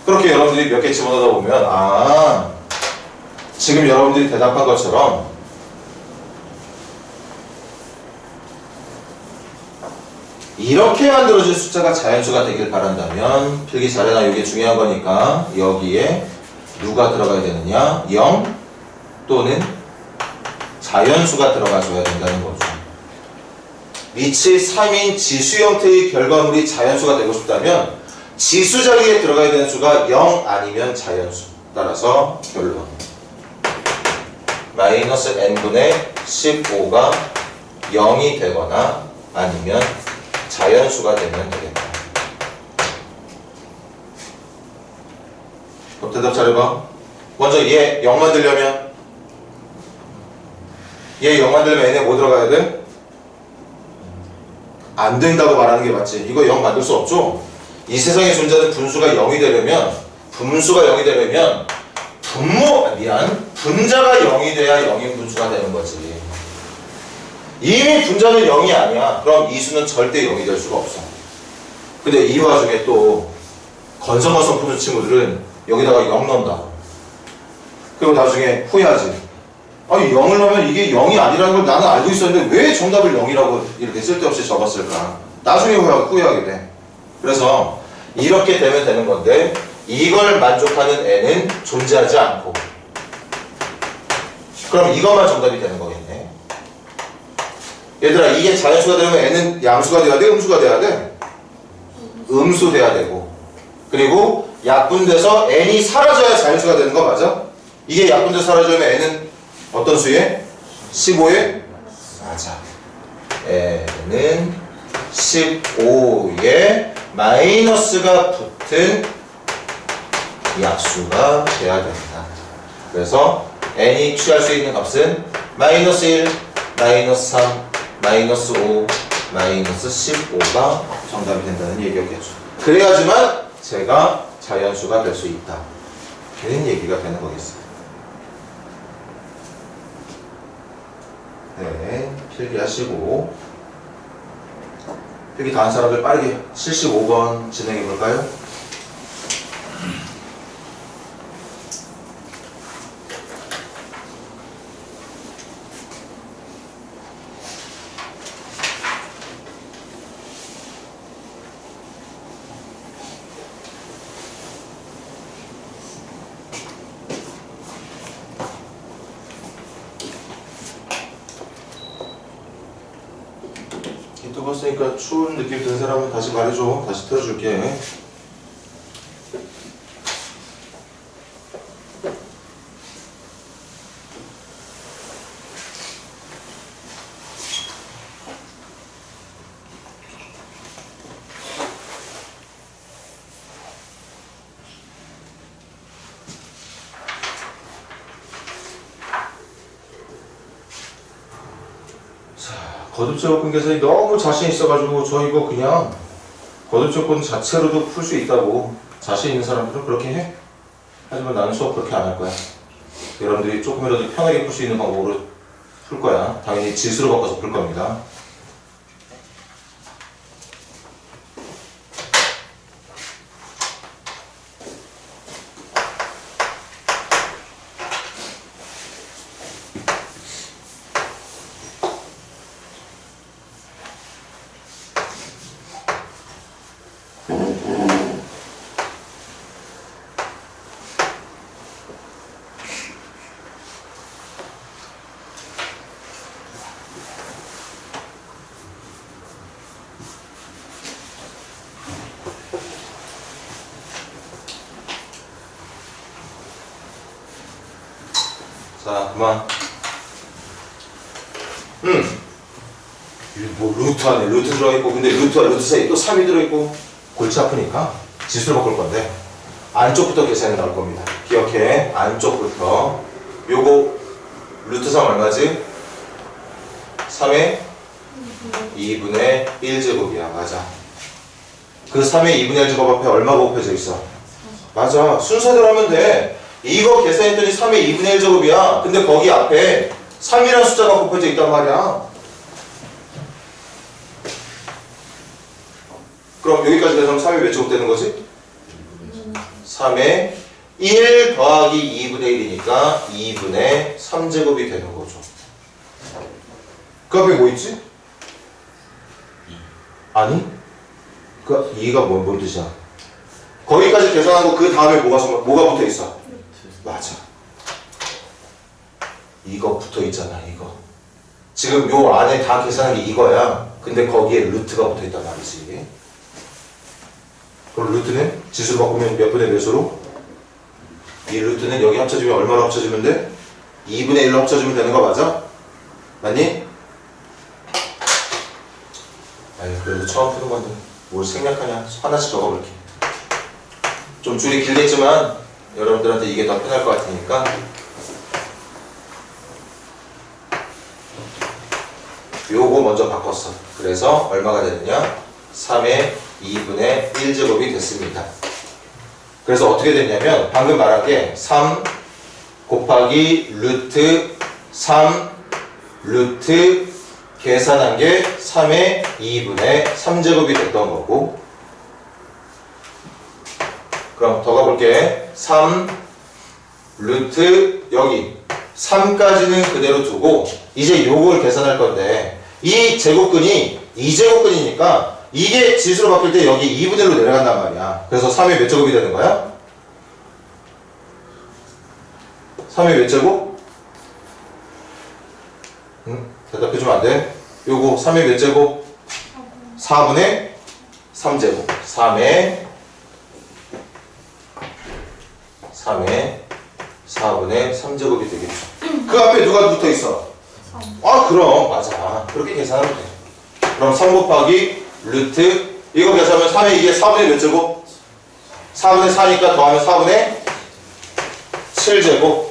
그렇게 여러분들이 몇 개 집어넣다 보면 지금 여러분들이 대답한 것처럼 이렇게 만들어진 숫자가 자연수가 되길 바란다면 필기 잘해놔. 이게 중요한 거니까 여기에 누가 들어가야 되느냐? 0 또는 자연수가 들어가줘야 된다는 거죠. 위치 3인 지수 형태의 결과물이 자연수가 되고 싶다면 지수 자리에 들어가야 되는 수가 0 아니면 자연수. 따라서 결론 마이너스 n분의 15가 0이 되거나 아니면 자연수가 되면 되겠다. 그럼 대답 잘해봐. 먼저 얘 0 만들려면 얘 0 만들려면 n에 뭐 들어가야 돼? 안 된다고 말하는 게 맞지. 이거 0 만들 수 없죠? 이 세상에 존재하는 분수가 0이 되려면 분수가 0이 되려면 분자가 0이 돼야 0인 분수가 되는 거지. 이미 분자는 0이 아니야. 그럼 이 수는 절대 0이 될 수가 없어. 근데 이 와중에 또 건성건성 푸는 친구들은 여기다가 0 넣는다. 그리고 나중에 후회하지. 아니 0을 넣으면 이게 0이 아니라는 걸 나는 알고 있었는데 왜 정답을 0이라고 이렇게 쓸데없이 적었을까? 나중에 후회하게 돼. 그래서 이렇게 되면 되는 건데 이걸 만족하는 n은 존재하지 않고 그럼 이것만 정답이 되는 거겠네. 얘들아 이게 자연수가 되려면 n은 양수가 돼야 돼? 음수가 돼야 돼? 음수 돼야 되고 그리고 약분돼서 n이 사라져야 자연수가 되는 거 맞아? 이게 약분돼서 사라지면 n은 어떤 수에? 15에? 맞아. n은 15에 마이너스가 붙은 약수가 돼야 된다. 그래서 n이 취할 수 있는 값은 마이너스 1, 마이너스 3, 마이너스 5, 마이너스 15가 정답이 된다는 얘기였겠죠. 그래야지만 제가 자연수가 될 수 있다. 그런 얘기가 되는 거겠어요. 네, 필기하시고 필기 다 한 사람들 빠르게 75번 진행해 볼까요? 인터뷰 했으니까 추운 느낌 드는 사람은 다시 말해줘. 다시 틀어줄게. 거듭제곱근 계산이 너무 자신 있어가지고 저 이거 그냥 거듭제곱근 자체로도 풀 수 있다고 자신 있는 사람들은 그렇게 해. 하지만 나는 수업 그렇게 안 할 거야. 여러분들이 조금이라도 편하게 풀 수 있는 방법으로 풀 거야. 당연히 지수로 바꿔서 풀 겁니다. 자, 그만. 뭐 루트 안에 루트 들어있고, 근데 루트와 루트 사이에 또 3이 들어있고, 골치 아프니까 지수를 바꿀 건데, 안쪽부터 계산이 나올 겁니다. 기억해. 안쪽부터. 요거, 루트 3 얼마지? 3의 2분의 1제곱이야. 맞아. 그 3의 2분의 1제곱 앞에 얼마 곱해져 있어? 맞아. 순서대로 하면 돼. 이거 계산했더니 3의 2분의 1제곱이야. 근데 거기 앞에 3이라는 숫자가 곱해져 있단 말이야. 그럼 여기까지 계산하면 3이 몇 제곱 되는 거지? 3의 1 더하기 2분의 1이니까 2분의 3제곱이 되는 거죠. 그 앞에 뭐 있지? 아니? 그 2가 뭔 뜻이야? 거기까지 계산하고 그 다음에 뭐가 붙어 있어? 맞아. 이거 붙어 있잖아, 이거. 지금 요 안에 다 계산한 게 이거야. 근데 거기에 루트가 붙어 있단 말이지. 그럼 루트는 지수로 바꾸면 몇 분의 몇으로? 이 루트는 여기 합쳐지면 얼마로 합쳐지면 돼? 2분의 1로 합쳐지면 되는 거 맞아? 맞니? 아유, 그래도 처음 푸는 건데 뭘 생략하냐? 하나씩 적어볼게. 좀 줄이 길겠지만 여러분들한테 이게 더 편할 것 같으니까. 요거 먼저 바꿨어. 그래서 얼마가 되느냐? 3의 2분의 1제곱이 됐습니다. 그래서 어떻게 됐냐면 방금 말한 게 3 곱하기 루트 3 루트 계산한 게 3의 2분의 3제곱이 됐던 거고, 그럼 더 가볼게. 3 루트 여기 3까지는 그대로 두고 이제 요걸 계산할 건데, 이 제곱근이 2제곱근이니까 이게 지수로 바뀔 때 여기 2분의 1로 내려간단 말이야. 그래서 3의 몇 제곱이 되는 거야? 3의 몇 제곱? 대답해주면 안 돼? 요거 3의 몇 제곱? 4분의 3제곱. 3의 4분의 3제곱이 되겠죠. 그 앞에 누가 붙어 있어? 아, 그럼 맞아. 그렇게 계산하면 돼. 그럼 3 곱하기 루트 이거 계산하면 3의 이게 4분의 몇 제곱? 4분의 4니까 더하면 4분의 7제곱.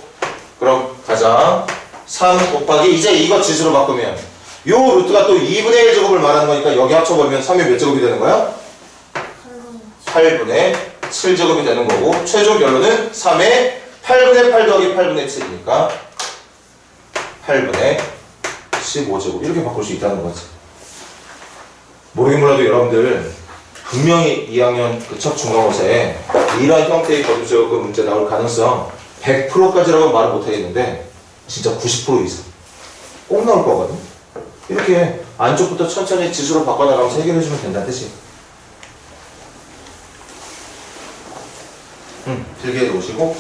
그럼 가자. 3 곱하기 이제 이거 지수로 바꾸면 요 루트가 또 2분의 1제곱을 말하는 거니까 여기 합쳐보면 3의 몇 제곱이 되는 거야? 8분의 7제곱이 되는 거고, 최종 결론은 3의 8분의 8 더하기 8분의 7이니까 8분의 15제곱. 이렇게 바꿀 수 있다는 거지. 모르긴 몰라도 여러분들 분명히 2학년 그 첫 중간고사에 이러한 형태의 거듭제곱근 문제 나올 가능성 100%까지라고 말은 못하겠는데 진짜 90% 이상 꼭 나올 거거든. 이렇게 안쪽부터 천천히 지수로 바꿔나가면서 해결해주면 된다는 뜻이. 필기해 놓으시고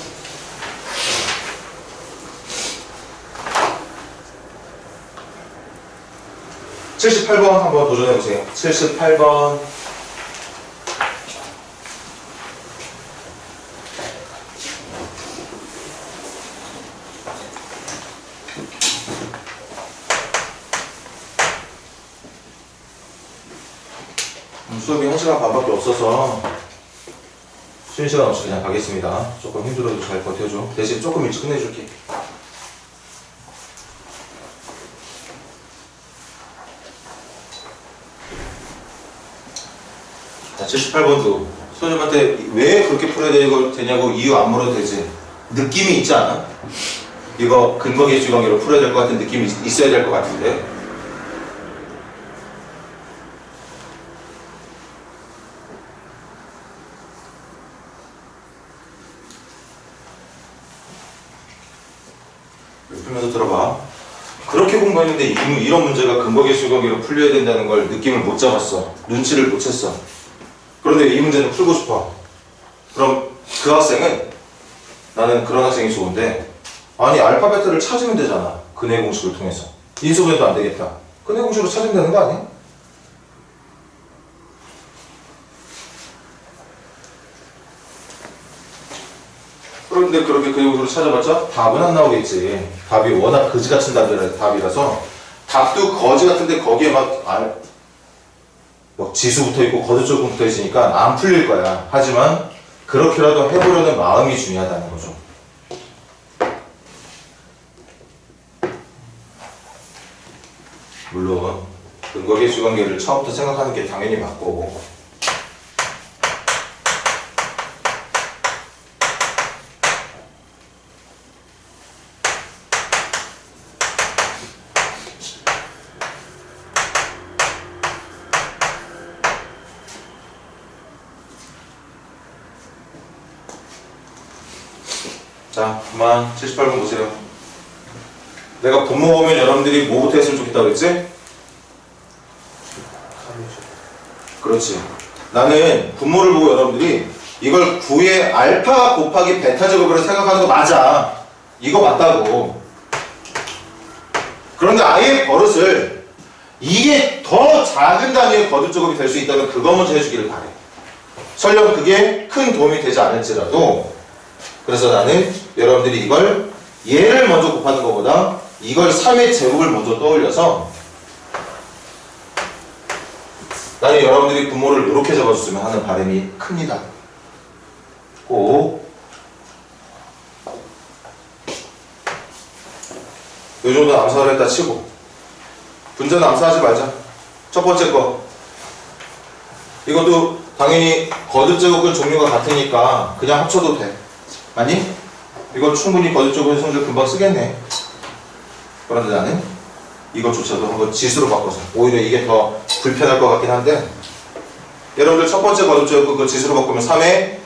78번 한번 도전해보세요. 78번. 수업이 1시간 반밖에 없어서 쉬는 시간 없이 그냥 가겠습니다. 조금 힘들어도 잘 버텨줘. 대신 조금 일찍 끝내줄게. 자, 78번도 선생님한테 왜 그렇게 풀어야 되냐고 이유 안 물어도 되지. 느낌이 있지 않아? 이거 근거 계수 관계로 풀어야 될 것 같은 느낌이 있어야 될 것 같은데. 풀면서 들어봐. 그렇게 공부했는데 이런 문제가 근거 계수 관계로 풀려야 된다는 걸 느낌을 못 잡았어. 눈치를 못 챘어. 그런데 이 문제는 풀고 싶어. 그럼 그 학생은, 나는 그런 학생이 좋은데, 아니 알파벳을 찾으면 되잖아. 근해 공식을 통해서. 인수분해도 안 되겠다. 근해 공식으로 찾으면 되는 거 아니야? 그럼 그런데 그렇게 그 용도로 찾아봤자 답은 안 나오겠지. 답이 워낙 거지 같은 답이라서 답도 거지 같은데 거기에 막 지수 붙어 있고 거듭 조금 붙어 있으니까 안 풀릴 거야. 하지만 그렇게라도 해보려는 마음이 중요하다는 거죠. 물론 근거계 주관계를 처음부터 생각하는 게 당연히 맞고, 자, 그만 78번 보세요. 내가 분모 보면 여러분들이 뭐부터 했으면 좋겠다고 그랬지? 그렇지. 나는 분모를 보고 여러분들이 이걸 9의 알파 곱하기 베타 제곱으로 생각하는 거 맞아. 이거 맞다고. 그런데 아예 버릇을 이게 더 작은 단위의 거듭 제곱이 될 수 있다면 그거 먼저 해주기를 바래. 설령 그게 큰 도움이 되지 않을지라도. 그래서 나는 여러분들이 이걸 얘를 먼저 곱하는 것보다 이걸 3의 제곱을 먼저 떠올려서 나는 여러분들이 분모를 이렇게 적어줬으면 하는 바람이 큽니다. 꼭 요 정도 암산을 했다 치고 분자는 암산하지 말자. 첫 번째 거 이것도 당연히 거듭 제곱근 종류가 같으니까 그냥 합쳐도 돼. 아니? 이거 충분히 거듭 제곱의 성질 금방 쓰겠네. 그런데 나는 이것조차도 한번 지수로 바꿔서 오히려 이게 더 불편할 것 같긴 한데, 여러분들 첫 번째 거듭 제곱근 그 지수로 바꾸면 3의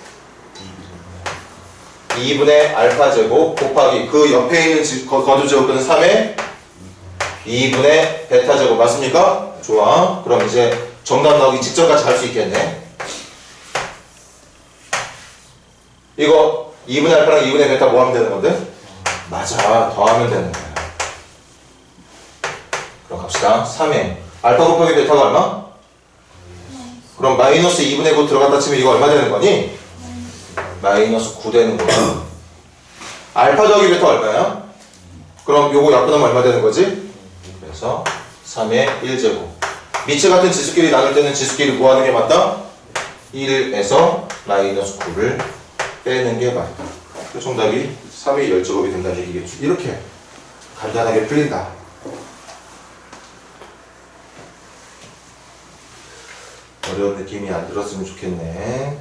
2분의 알파 제곱 곱하기 그 옆에 있는 거듭 제곱근은 3의 2분의 베타 제곱 맞습니까? 좋아. 그럼 이제 정답 나오기 직전까지 할 수 있겠네. 이거 2분의 알파랑 2분의 베타 뭐 하면 되는 건데? 맞아. 더하면 되는 거야. 그럼 갑시다. 3에 알파 곱하기 베타가 얼마? 그럼 마이너스 2분의 9 들어갔다 치면 이거 얼마 되는 거니? 마이너스 9 되는 거야. 알파 더하기 베타 얼마야? 그럼 요거 약분하면 얼마 되는 거지? 그래서 3의 1제곱. 미치 같은 지수끼리 나눌 때는 지수끼리 뭐 하는 게 맞다? 1에서 마이너스 9를 빼는 게 맞다. 그 정답이 3의 10제곱이 된다는 얘기겠죠. 이렇게 간단하게 풀린다. 어려운 느낌이 안 들었으면 좋겠네.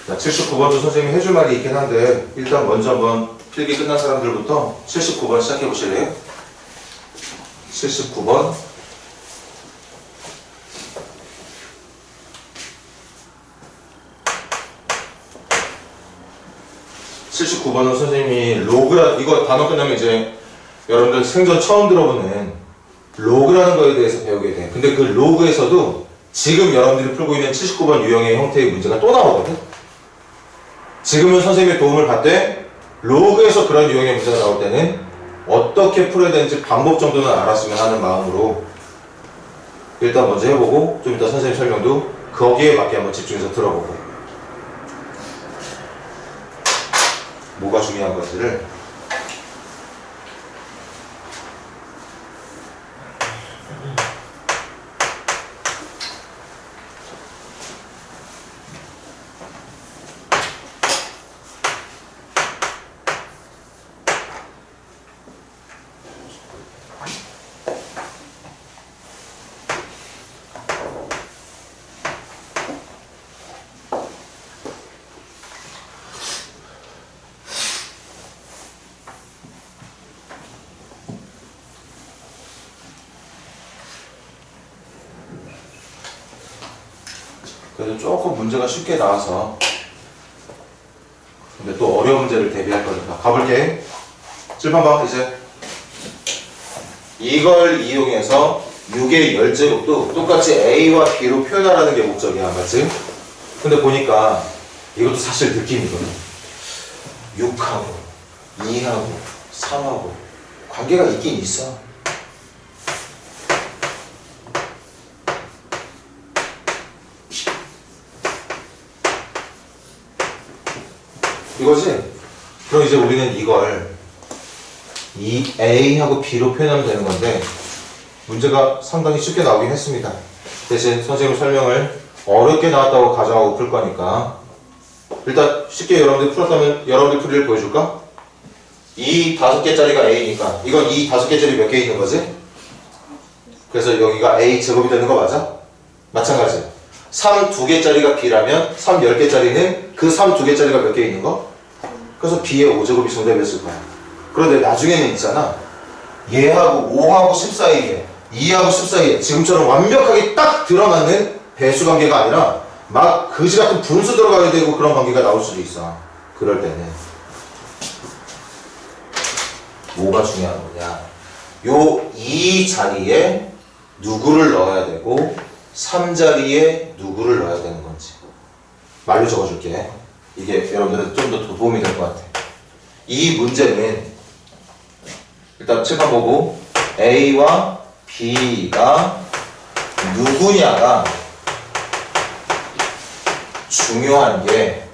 자, 79번도 선생님이 해줄 말이 있긴 한데 일단 먼저 한번 필기 끝난 사람들부터 79번 시작해 보실래요? 79번 79번은 선생님이 이거 단어 끝나면 이제 여러분들 생전 처음 들어보는 로그라는 거에 대해서 배우게 돼. 근데 그 로그에서도 지금 여러분들이 풀고 있는 79번 유형의 형태의 문제가 또 나오거든. 지금은 선생님의 도움을 받되 로그에서 그런 유형의 문제가 나올 때는 어떻게 풀어야 되는지 방법 정도는 알았으면 하는 마음으로 일단 먼저 해보고 좀 이따 선생님 설명도 거기에 맞게 한번 집중해서 들어보고 뭐가 중요한 건지를 그래도 조금 문제가 쉽게 나와서 근데 또 어려운 문제를 대비할 거니까 가볼게. 칠판 봐. 이제 이걸 이용해서 6의 10제곱도 똑같이 A와 B로 표현하라는 게 목적이야. 맞지? 근데 보니까 이것도 사실 느낌이거든. 6하고 2하고 3하고 관계가 있긴 있어. 이거지? 그럼 이제 우리는 이걸 이 A하고 B로 표현하면 되는 건데 문제가 상당히 쉽게 나오긴 했습니다. 대신 선생님 설명을 어렵게 나왔다고 가정하고 풀 거니까 일단 쉽게 여러분들 풀었다면 여러분들 풀이를 보여줄까? 이 5개짜리가 A니까 이건 이 5개짜리 몇 개 있는 거지? 그래서 여기가 A 제곱이 되는 거 맞아? 마찬가지 3 2개짜리가 B라면 3 10개짜리는 그 3 2개짜리가 몇 개 있는 거? 그래서 B의 5제곱이 정답이었을 거야. 그런데 나중에는 있잖아 얘하고 5하고 10 사이에 2하고 10 사이에 지금처럼 완벽하게 딱 들어맞는 배수 관계가 아니라 막 그지 같은 분수 들어가야 되고 그런 관계가 나올 수도 있어. 그럴 때는 뭐가 중요한 거냐? 요 2 자리에 누구를 넣어야 되고 3 자리에 누구를 넣어야 되는 건지 말로 적어줄게. 이게 여러분들은 좀 더 도움이 될 것 같아. 이 문제는 일단 칠판 보고 A와 B가 누구냐가 중요한 게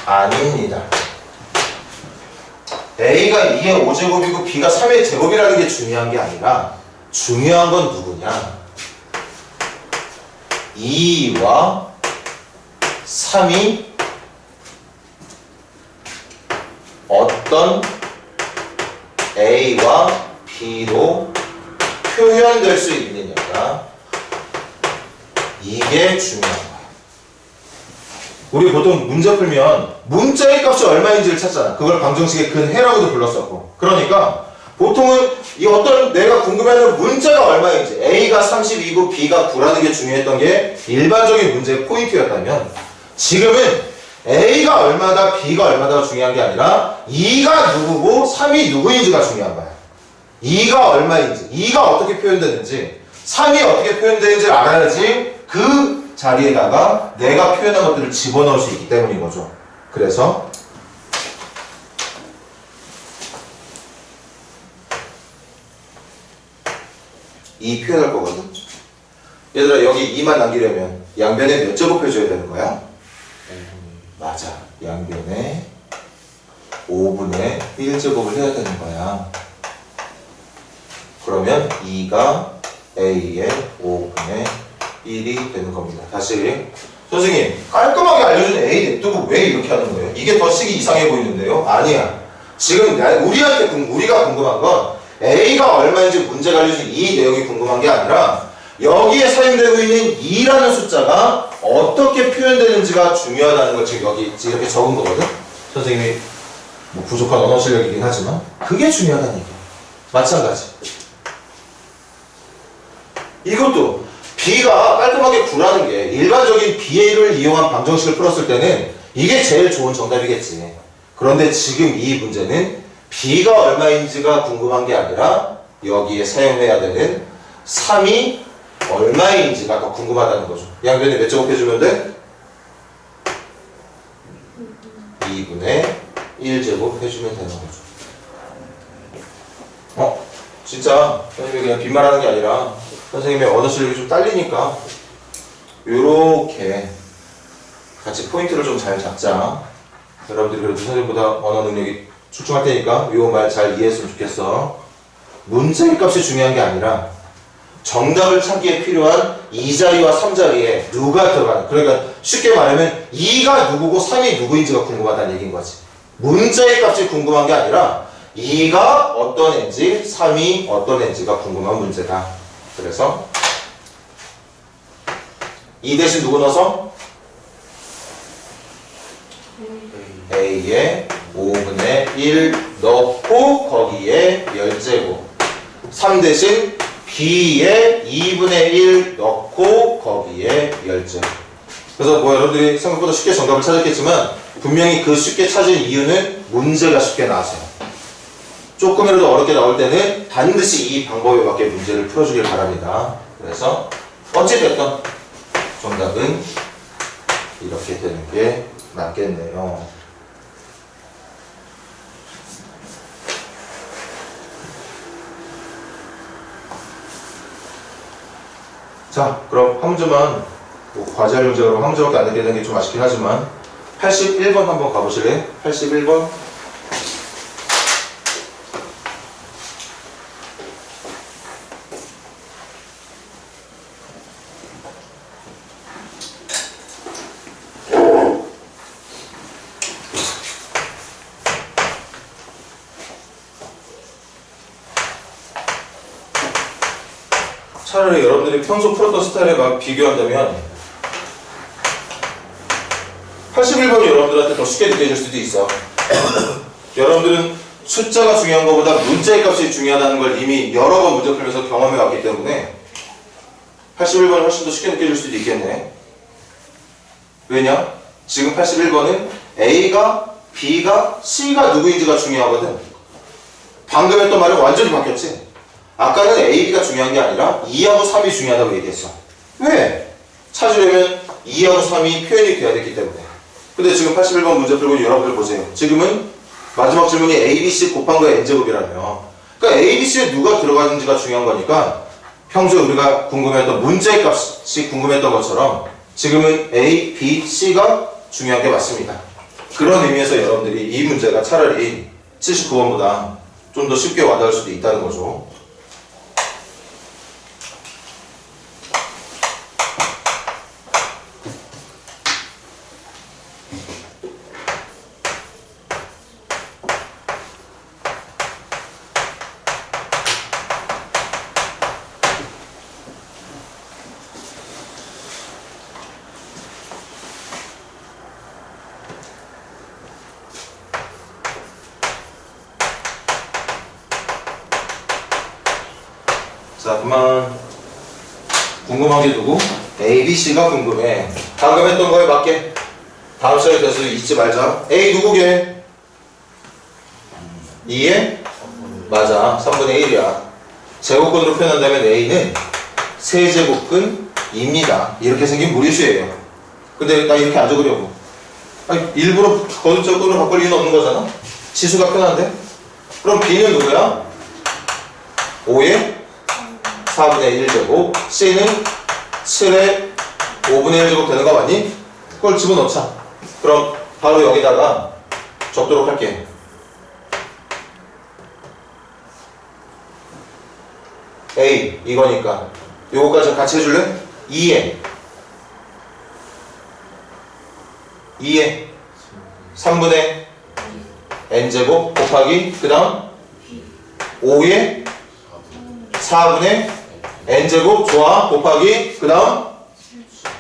아닙니다. A가 2의 5제곱이고 B가 3의 제곱이라는 게 중요한 게 아니라 중요한 건 누구냐? 2와 3이 어떤 A와 B로 표현될 수 있느냐가 이게 중요한 거야. 우리 보통 문제 풀면 문자의 값이 얼마인지를 찾잖아. 그걸 방정식의 근해라고도 불렀었고. 그러니까 보통은 이 어떤 내가 궁금해하는 문자가 얼마인지 A가 32고 B가 9라는 게 중요했던 게 일반적인 문제의 포인트였다면 지금은 A가 얼마다 B가 얼마다가 중요한 게 아니라 2가 누구고 3이 누구인지가 중요한 거야. 2가 얼마인지 2가 어떻게 표현되는지 3이 어떻게 표현되는지를 알아야지 그 자리에다가 내가 표현한 것들을 집어넣을 수 있기 때문인 거죠. 그래서 이 표현할 거거든. 얘들아 여기 2만 남기려면 양변에 몇 제곱 해줘야 되는 거야? 맞아. 양변에 5분의 1제곱을 해야 되는 거야. 그러면 2가 A의 5분의 1이 되는 겁니다. 다시 선생님 깔끔하게 알려준 A 냅두고 왜 이렇게 하는 거예요? 이게 더 식이 이상해 보이는데요? 아니야. 지금 우리가 궁금한 건 A가 얼마인지 문제가 알려준 이 내용이 궁금한 게 아니라 여기에 사용되고 있는 2라는 숫자가 어떻게 표현되는지가 중요하다는 걸 지금 여기 이렇게 적은 거거든? 선생님이 뭐 부족한 언어 실력이긴 하지만 그게 중요하다는 얘기야. 마찬가지. 이것도 B가 깔끔하게 9라는 게 일반적인 BA를 이용한 방정식을 풀었을 때는 이게 제일 좋은 정답이겠지. 그런데 지금 이 문제는 B가 얼마인지가 궁금한 게 아니라 여기에 사용해야 되는 3이 얼마인지가 더 궁금하다는 거죠. 양변에 몇 제곱 해주면 돼? 2분의 1제곱 해주면 되는 거죠. 진짜 선생님이 그냥 빈말하는 게 아니라 선생님의 언어 실력이 좀 딸리니까 요렇게 같이 포인트를 좀 잘 잡자. 여러분들이 그래도 선생님보다 언어 능력이 출중할 테니까 요 말 잘 이해했으면 좋겠어. 문제의 값이 중요한 게 아니라 정답을 찾기에 필요한 2자리와 3자리에 누가 들어가는, 그러니까 쉽게 말하면 2가 누구고 3이 누구인지가 궁금하다는 얘기인 거지. 문자의 값이 궁금한 게 아니라 2가 어떤 애인지 3이 어떤 애인지가 궁금한 문제다. 그래서 2 대신 누구 넣어서? A에 5분의 1 넣고 거기에 10제곱. 3 대신 B에 2분의 1 넣고 거기에 10제곱. 그래서 뭐 여러분들이 생각보다 쉽게 정답을 찾았겠지만 분명히 그 쉽게 찾은 이유는 문제가 쉽게 나와서요. 조금이라도 어렵게 나올 때는 반드시 이 방법에 맞게 문제를 풀어주길 바랍니다. 그래서 어찌됐든 정답은 이렇게 되는 게 맞겠네요. 자, 그럼 한 문제만, 뭐 과제할 문제로 한 문제밖에 안 되게 되는 게 좀 아쉽긴 하지만 81번 한번 가보실래요? 81번. 차라리 여러분들이 평소 풀었던 스타일에 막 비교한다면 81번이 여러분들한테 더 쉽게 느껴질 수도 있어. 여러분들은 숫자가 중요한 것보다 문자의 값이 중요하다는 걸 이미 여러 번 문제 풀면서 경험해 왔기 때문에 81번이 훨씬 더 쉽게 느껴질 수도 있겠네. 왜냐? 지금 81번은 A가, B가, C가 누구인지가 중요하거든. 방금 했던 말은 완전히 바뀌었지. 아까는 A, B가 중요한 게 아니라 2하고 3이 중요하다고 얘기했어. 왜? 찾으려면 2하고 3이 표현이 돼야 됐기 때문에. 근데 지금 81번 문제 풀고 여러분들 보세요. 지금은 마지막 질문이 A, B, C 곱한 거의 n제곱이라며. 그러니까 A, B, C에 누가 들어가는지가 중요한 거니까 평소에 우리가 궁금해했던 문자의 값이 궁금했던 것처럼 지금은 A, B, C가 중요한 게 맞습니다. 그런 의미에서 여러분들이 이 문제가 차라리 79번보다 좀 더 쉽게 와닿을 수도 있다는 거죠. 자, 그만. 궁금한 게 누구? A, B, C가 궁금해. 방금 했던 거에 맞게 다음 시간에 돼서 잊지 말자. A 누구게? 2에? 맞아. 3분의 1이야. 제곱근으로 표현한다면 A는 세제곱근입니다. 이렇게 생긴 무리수예요. 근데 나 이렇게 안 적으려고. 아니, 일부러 거듭적근으로 바꿀 이유는 없는 거잖아? 치수가 편한데? 그럼 B는 누구야? 5에? 4분의 1제곱, C는 7의 5분의 1제곱 되는 거 맞니? 그걸 집어넣자. 그럼 바로 여기다가 적도록 할게. A 이거니까 요거까지 같이 해줄래? 2에 3분의 n제곱 곱하기 그 다음 5에 4분의 n제곱 좋아 곱하기 그 다음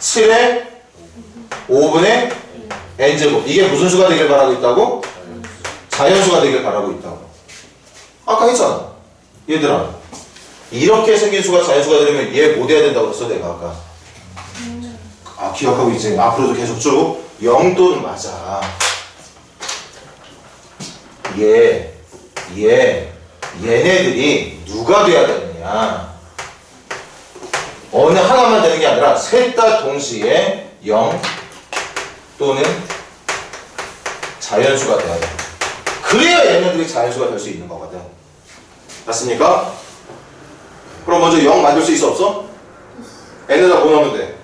7의 5분의 n제곱. 이게 무슨 수가 되길 바라고 있다고? 자연수가 되길 바라고 있다고. 아까 했잖아. 얘들아 이렇게 생긴 수가 자연수가 되려면 얘 뭐 돼야 된다고 했어 내가 아까. 아 기억하고 있지. 앞으로도 계속 쭉 0또는 맞아. 얘네들이 누가 돼야 되느냐. 어느 하나만 되는 게 아니라 셋 다 동시에 0 또는 자연수가 돼야 돼. 그래야 얘네들이 자연수가 될 수 있는 거거든. 맞습니까? 그럼 먼저 0 만들 수 있어 없어? n에다 뭐 넣으면 돼?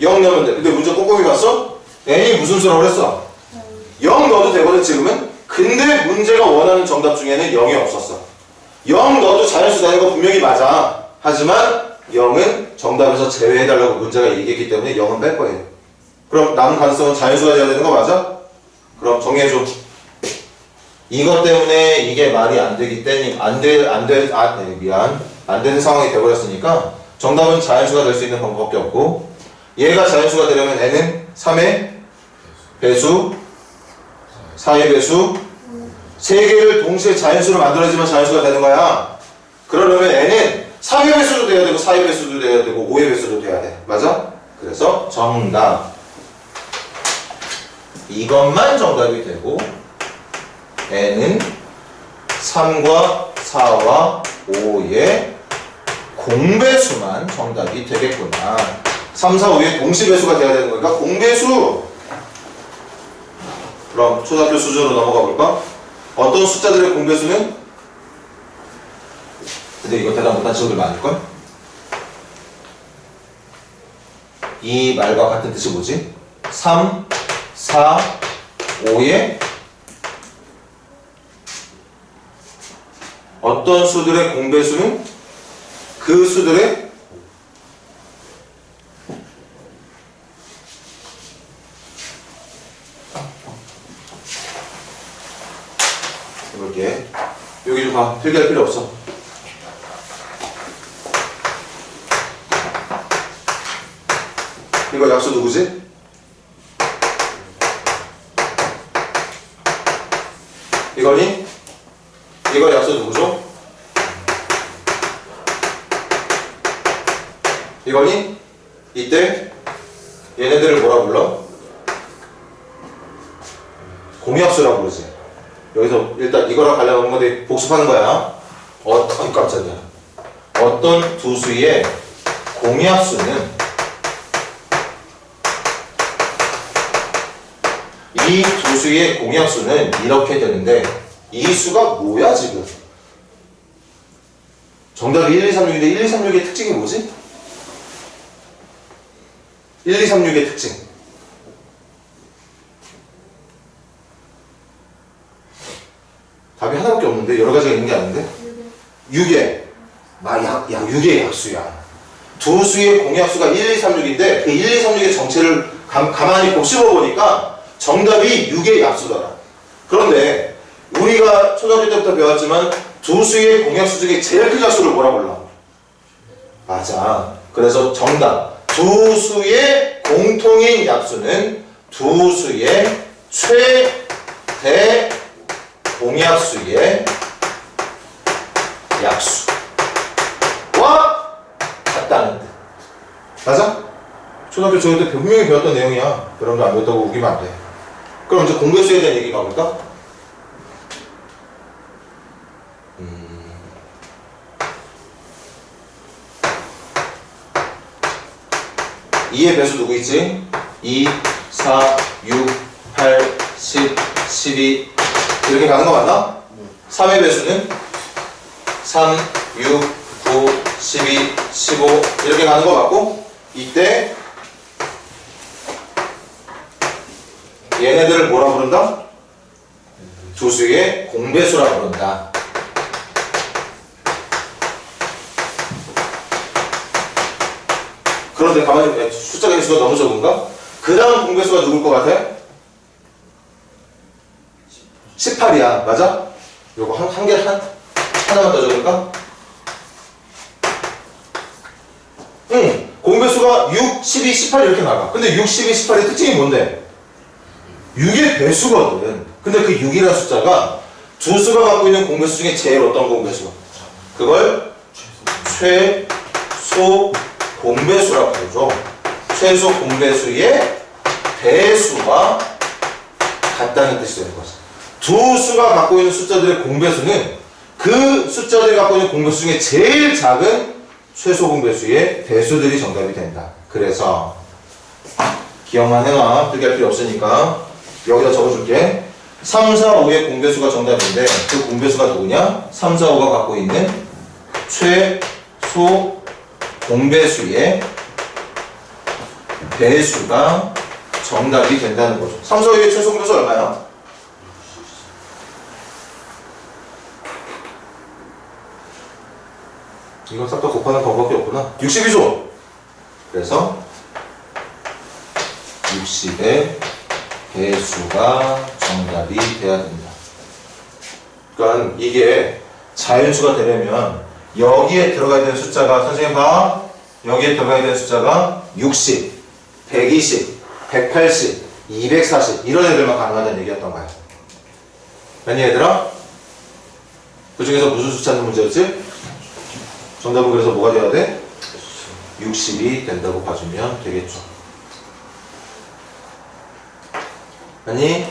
0 넣으면 돼. 근데 문제 꼼꼼히 봤어? n이 무슨 수라고 그랬어? 0 넣어도 되거든 지금은? 근데 문제가 원하는 정답 중에는 0이 없었어. 0 넣어도 자연수 되는 거 분명히 맞아. 하지만 0은 정답에서 제외해달라고 문제가 얘기했기 때문에 0은 뺄 거예요. 그럼 남은 가능성은 자연수가 돼야 되는 거 맞아? 그럼 정리해줘. 이것 때문에 이게 말이 안 되기 때문에 안 되는 상황이 돼버렸으니까 정답은 자연수가 될 수 있는 방법밖에 없고, 얘가 자연수가 되려면 n은 3의 배수, 4의 배수, 3개를 동시에 자연수로 만들어지면 자연수가 되는 거야. 그러려면 n은 3의 배수도 돼야 되고 4의 배수도 돼야 되고 5의 배수도 돼야 돼. 맞아? 그래서 정답 이것만 정답이 되고 n은 3과 4와 5의 공배수만 정답이 되겠구나. 3, 4, 5의 동시배수가 돼야 되는 거니까 공배수. 그럼 초등학교 수준으로 넘어가 볼까? 어떤 숫자들의 공배수는? 근데 이거 대답 못한 친구들 많을걸? 이 말과 같은 뜻이 뭐지? 3, 4, 5의 어떤 수들의 공배수는 그 수들의 해볼게. 여기 좀 봐. 필기할 필요 없어. 이거 약수 누구지? 이거니? 이거 약수 누구죠? 이거니? 이때 얘네들을 뭐라 불러? 공약수라고 부르지. 여기서 일단 이거랑 관련한 건데 복습하는 거야. 깜짝이야. 어떤 두 수의 공약수는 이 두 수의 공약수는 이렇게 되는데 이 수가 뭐야 지금? 정답이 1, 2, 3, 6인데 1, 2, 3, 6의 특징이 뭐지? 1, 2, 3, 6의 특징. 답이 하나밖에 없는데 여러 가지가 있는 게 아닌데? 6의 6의 약수야. 두 수의 공약수가 1, 2, 3, 6인데 그 1, 2, 3, 6의 정체를 가만히 곱씹어 보니까 정답이 6의 약수더라. 그런데 우리가 초등학교 때부터 배웠지만 두 수의 공약수 중에 제일 큰 약수를 뭐라 불러? 맞아. 그래서 정답. 두 수의 공통인 약수는 두 수의 최대 공약수의 약수와 같다는 뜻. 맞아? 초등학교 저희 때 분명히 배웠던 내용이야. 여러분들 안 배웠다고 우기면 안 돼. 그럼 이제 공배수에 대한 얘기 가볼까? 이의 배수 누구 있지? 2, 4, 6, 8, 10, 12 이렇게 가는 거 맞나? 3의 배수는 3, 6, 9, 12, 15 이렇게 가는 거 맞고 이때 얘네들을 뭐라 부른다? 두 수의 공배수라 부른다. 그런데 가만히 숫자 개수가 너무 적은가? 그 다음 공배수가 누굴 것 같아? 18이야. 맞아? 요거 하나만 더 적을까? 응. 공배수가 6, 12, 18 이렇게 나가. 근데 6, 12, 18의 특징이 뭔데? 6의 배수거든. 근데 그 6이라는 숫자가 두 수가 갖고 있는 공배수 중에 제일 어떤 공배수? 그걸 최소 공배수라고 부르죠. 최소 공배수의 배수와 같다는 뜻이 되는 거죠. 두 수가 갖고 있는 숫자들의 공배수는 그 숫자들이 갖고 있는 공배수 중에 제일 작은 최소 공배수의 배수들이 정답이 된다. 그래서 기억만 해놔. 필기할 필요 없으니까 여기다 적어줄게. 3, 4, 5의 공배수가 정답인데 그 공배수가 누구냐? 3, 4, 5가 갖고 있는 최소 공배수의 배수가 정답이 된다는 거죠. 3, 4, 5의 최소 공배수 얼마야? 이건 싹 다 곱하는 방법밖에 없구나. 60이죠? 그래서 60의 배수가 정답이 돼야 된다. 그러니까 이게 자연수가 되려면 여기에 들어가야 되는 숫자가 선생님 봐. 여기에 들어가야 되는 숫자가 60, 120, 180, 240 이런 애들만 가능하다는 얘기였던 거야. 아니 얘들아? 그 중에서 무슨 수 찾는 문제였지? 정답은 그래서 뭐가 돼야 돼? 60이 된다고 봐주면 되겠죠. 아니?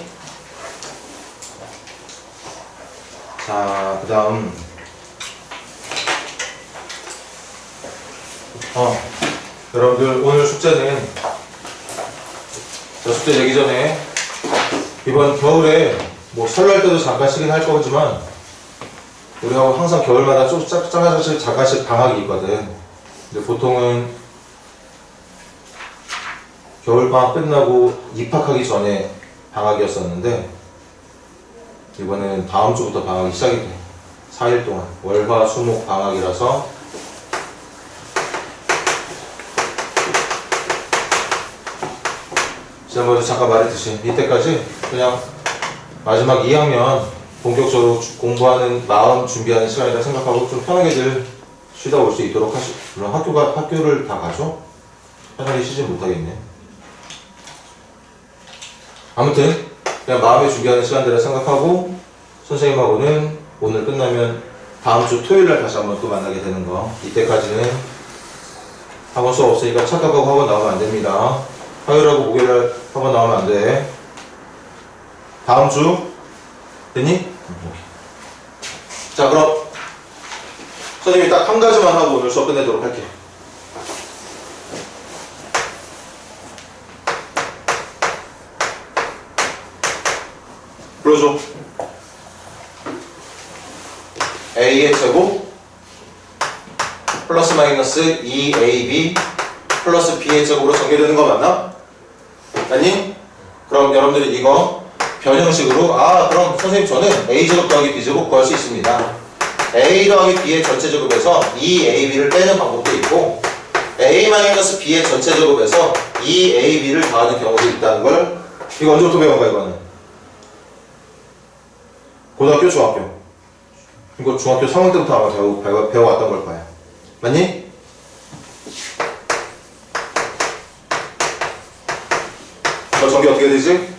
자, 그 다음 여러분들 오늘 숙제는 저 숙제 내기 전에 이번 겨울에 뭐 설날 때도 잠깐씩은 할 거지만 우리하고 항상 겨울마다 좀 잠깐씩 방학이 있거든. 근데 보통은 겨울방학 끝나고 입학하기 전에 방학이었었는데 이번에는 다음 주부터 방학이 시작이 돼. 4일 동안 월화 수목 방학이라서 지난번에 잠깐 말했듯이 이때까지 그냥 마지막 2학년 본격적으로 공부하는 마음 준비하는 시간이라 생각하고 좀 편하게들 쉬다 올 수 있도록 물론 학교를 다 가죠? 편하게 쉬지 못하겠네. 아무튼 그냥 마음에 준비하는 시간들을 생각하고 선생님하고는 오늘 끝나면 다음 주 토요일날 다시 한번 또 만나게 되는 거. 이때까지는 학원 수업 없으니까 착각하고 학원 나오면 안 됩니다. 화요일하고 목요일날 학원 나오면 안 돼. 다음 주 됐니? 자, 그럼 선생님이 딱 한 가지만 하고 오늘 수업 끝내도록 할게요. 불러줘. a의 제곱 플러스 마이너스 2ab 플러스 b의 제곱으로 전개되는 거 맞나? 아니? 그럼 여러분들이 이거 변형식으로 그럼 선생님 저는 a제곱 더하기 b제곱 구할 수 있습니다. a 더하기 b의 전체 제곱에서 2ab를 빼는 방법도 있고 a-b의 전체 제곱에서 2ab를 더하는 경우도 있다는 걸 이거 언제부터 배운 거야 이거는? 고등학교, 중학교. 이거 중학교 3학년 때부터 아마 배워왔던 걸 거야. 맞니? 이거 전개 어떻게 되지?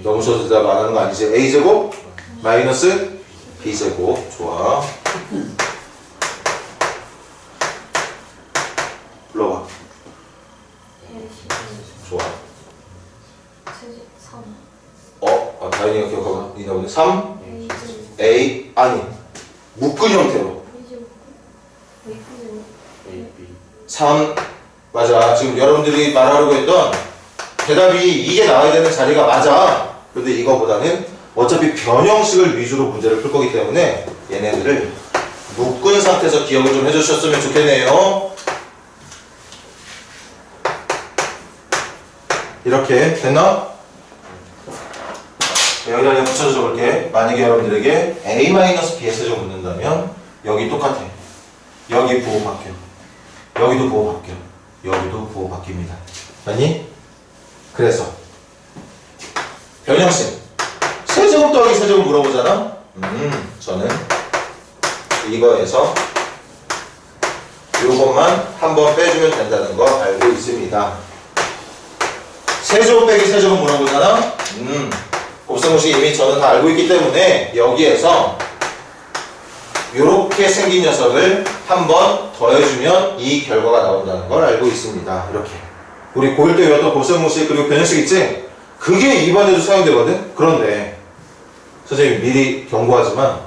너무 쉬워서 대답 안 하는 거 아니지? a제곱 마이너스 b제곱. 좋아. 불러봐. 좋아. 다현이가 기억하고 있나 보네. 3 a 아니 묶은 형태로 3 맞아. 지금 여러분들이 말하려고 했던 대답이 이게 나와야 되는 자리가 맞아. 그런데 이거보다는 어차피 변형식을 위주로 문제를 풀 거기 때문에 얘네들을 묶은 상태에서 기억을 좀 해주셨으면 좋겠네요. 이렇게 됐나? 여기다 그냥 붙여서 적을게. 만약에 여러분들에게 a-b의 세제곱 묻는다면 여기 똑같아. 여기 부호 바뀌어. 여기도 부호 바뀌어. 여기도 부호 바뀝니다. 아니? 그래서 변형식 세제곱 더하기 세제곱 물어보잖아? 저는 이거에서 요것만 한번 빼주면 된다는 거 알고 있습니다. 세제곱 빼기 세제곱 물어보잖아? 곱셈공식 이미 저는 다 알고 있기 때문에 여기에서 이렇게 생긴 녀석을 한번 더해주면 이 결과가 나온다는 걸 알고 있습니다. 이렇게 우리 고1 때 외웠던 곱셈공식 그리고 변형식 있지? 그게 이번에도 사용되거든? 그런데 선생님이 미리 경고하지만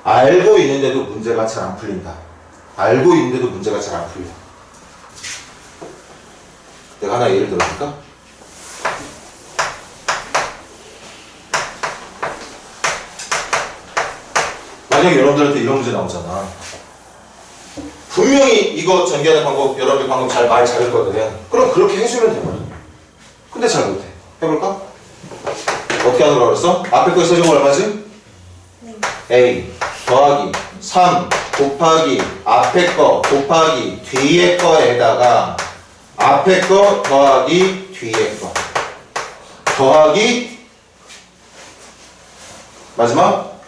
알고 있는데도 문제가 잘 안 풀린다. 알고 있는데도 문제가 잘 안 풀려. 내가 하나 예를 들어볼까? 만약에 여러분들한테 이런 문제 나오잖아. 분명히 이거 전개하는 방법 여러분들 방금 말 잘했거든. 그럼 그렇게 해주면 되거든. 근데 잘 못해. 해볼까? 어떻게 하는 거라 그랬어? 앞에 거 세제곱 얼마지? a 더하기 3 곱하기 앞에 거 곱하기 뒤에 거에다가 앞에 거 더하기 뒤에 거 더하기 마지막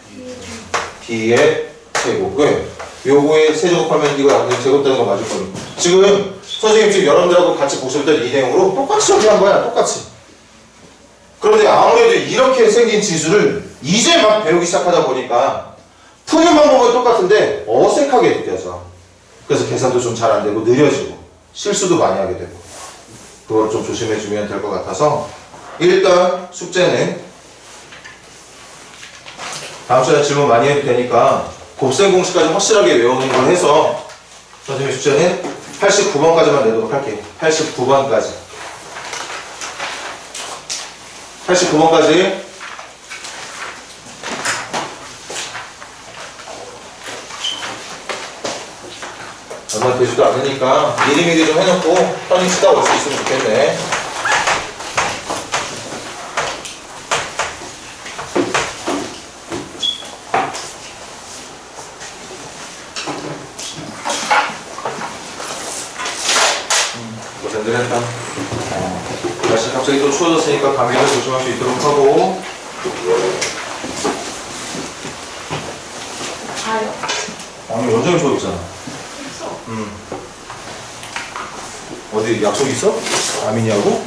b의 제곱. 왜? 요거에 세제곱하면 이거 완전 제곱되는 거 맞을 거니. 지금 선생님 지금 여러분들하고 같이 복습했던 이 내용으로 똑같이 정리한 거야. 똑같이. 그런데 아무래도 이렇게 생긴 지수를 이제 막 배우기 시작하다 보니까 푸는 방법은 똑같은데 어색하게 느껴져. 그래서 계산도 좀 잘 안 되고 느려지고 실수도 많이 하게 되고 그걸 좀 조심해주면 될 것 같아서 일단 숙제는 다음 시간에 질문 많이 해도 되니까 곱셈 공식까지 확실하게 외우는 걸 해서 선생님의 숙제는 89번까지만 내도록 할게요. 89번까지 89번까지 얼마 되지도 않으니까 미리미리 좀 해놓고 편히 쉬다 올 수 있으면 좋겠네. 든든했다. 날씨 갑자기 또 추워졌으니까 감기를 조심할 수 있도록 하고.
자요.
아니 원장이 추워졌잖아.
없어.
어디 약속 있어? 아민이하고?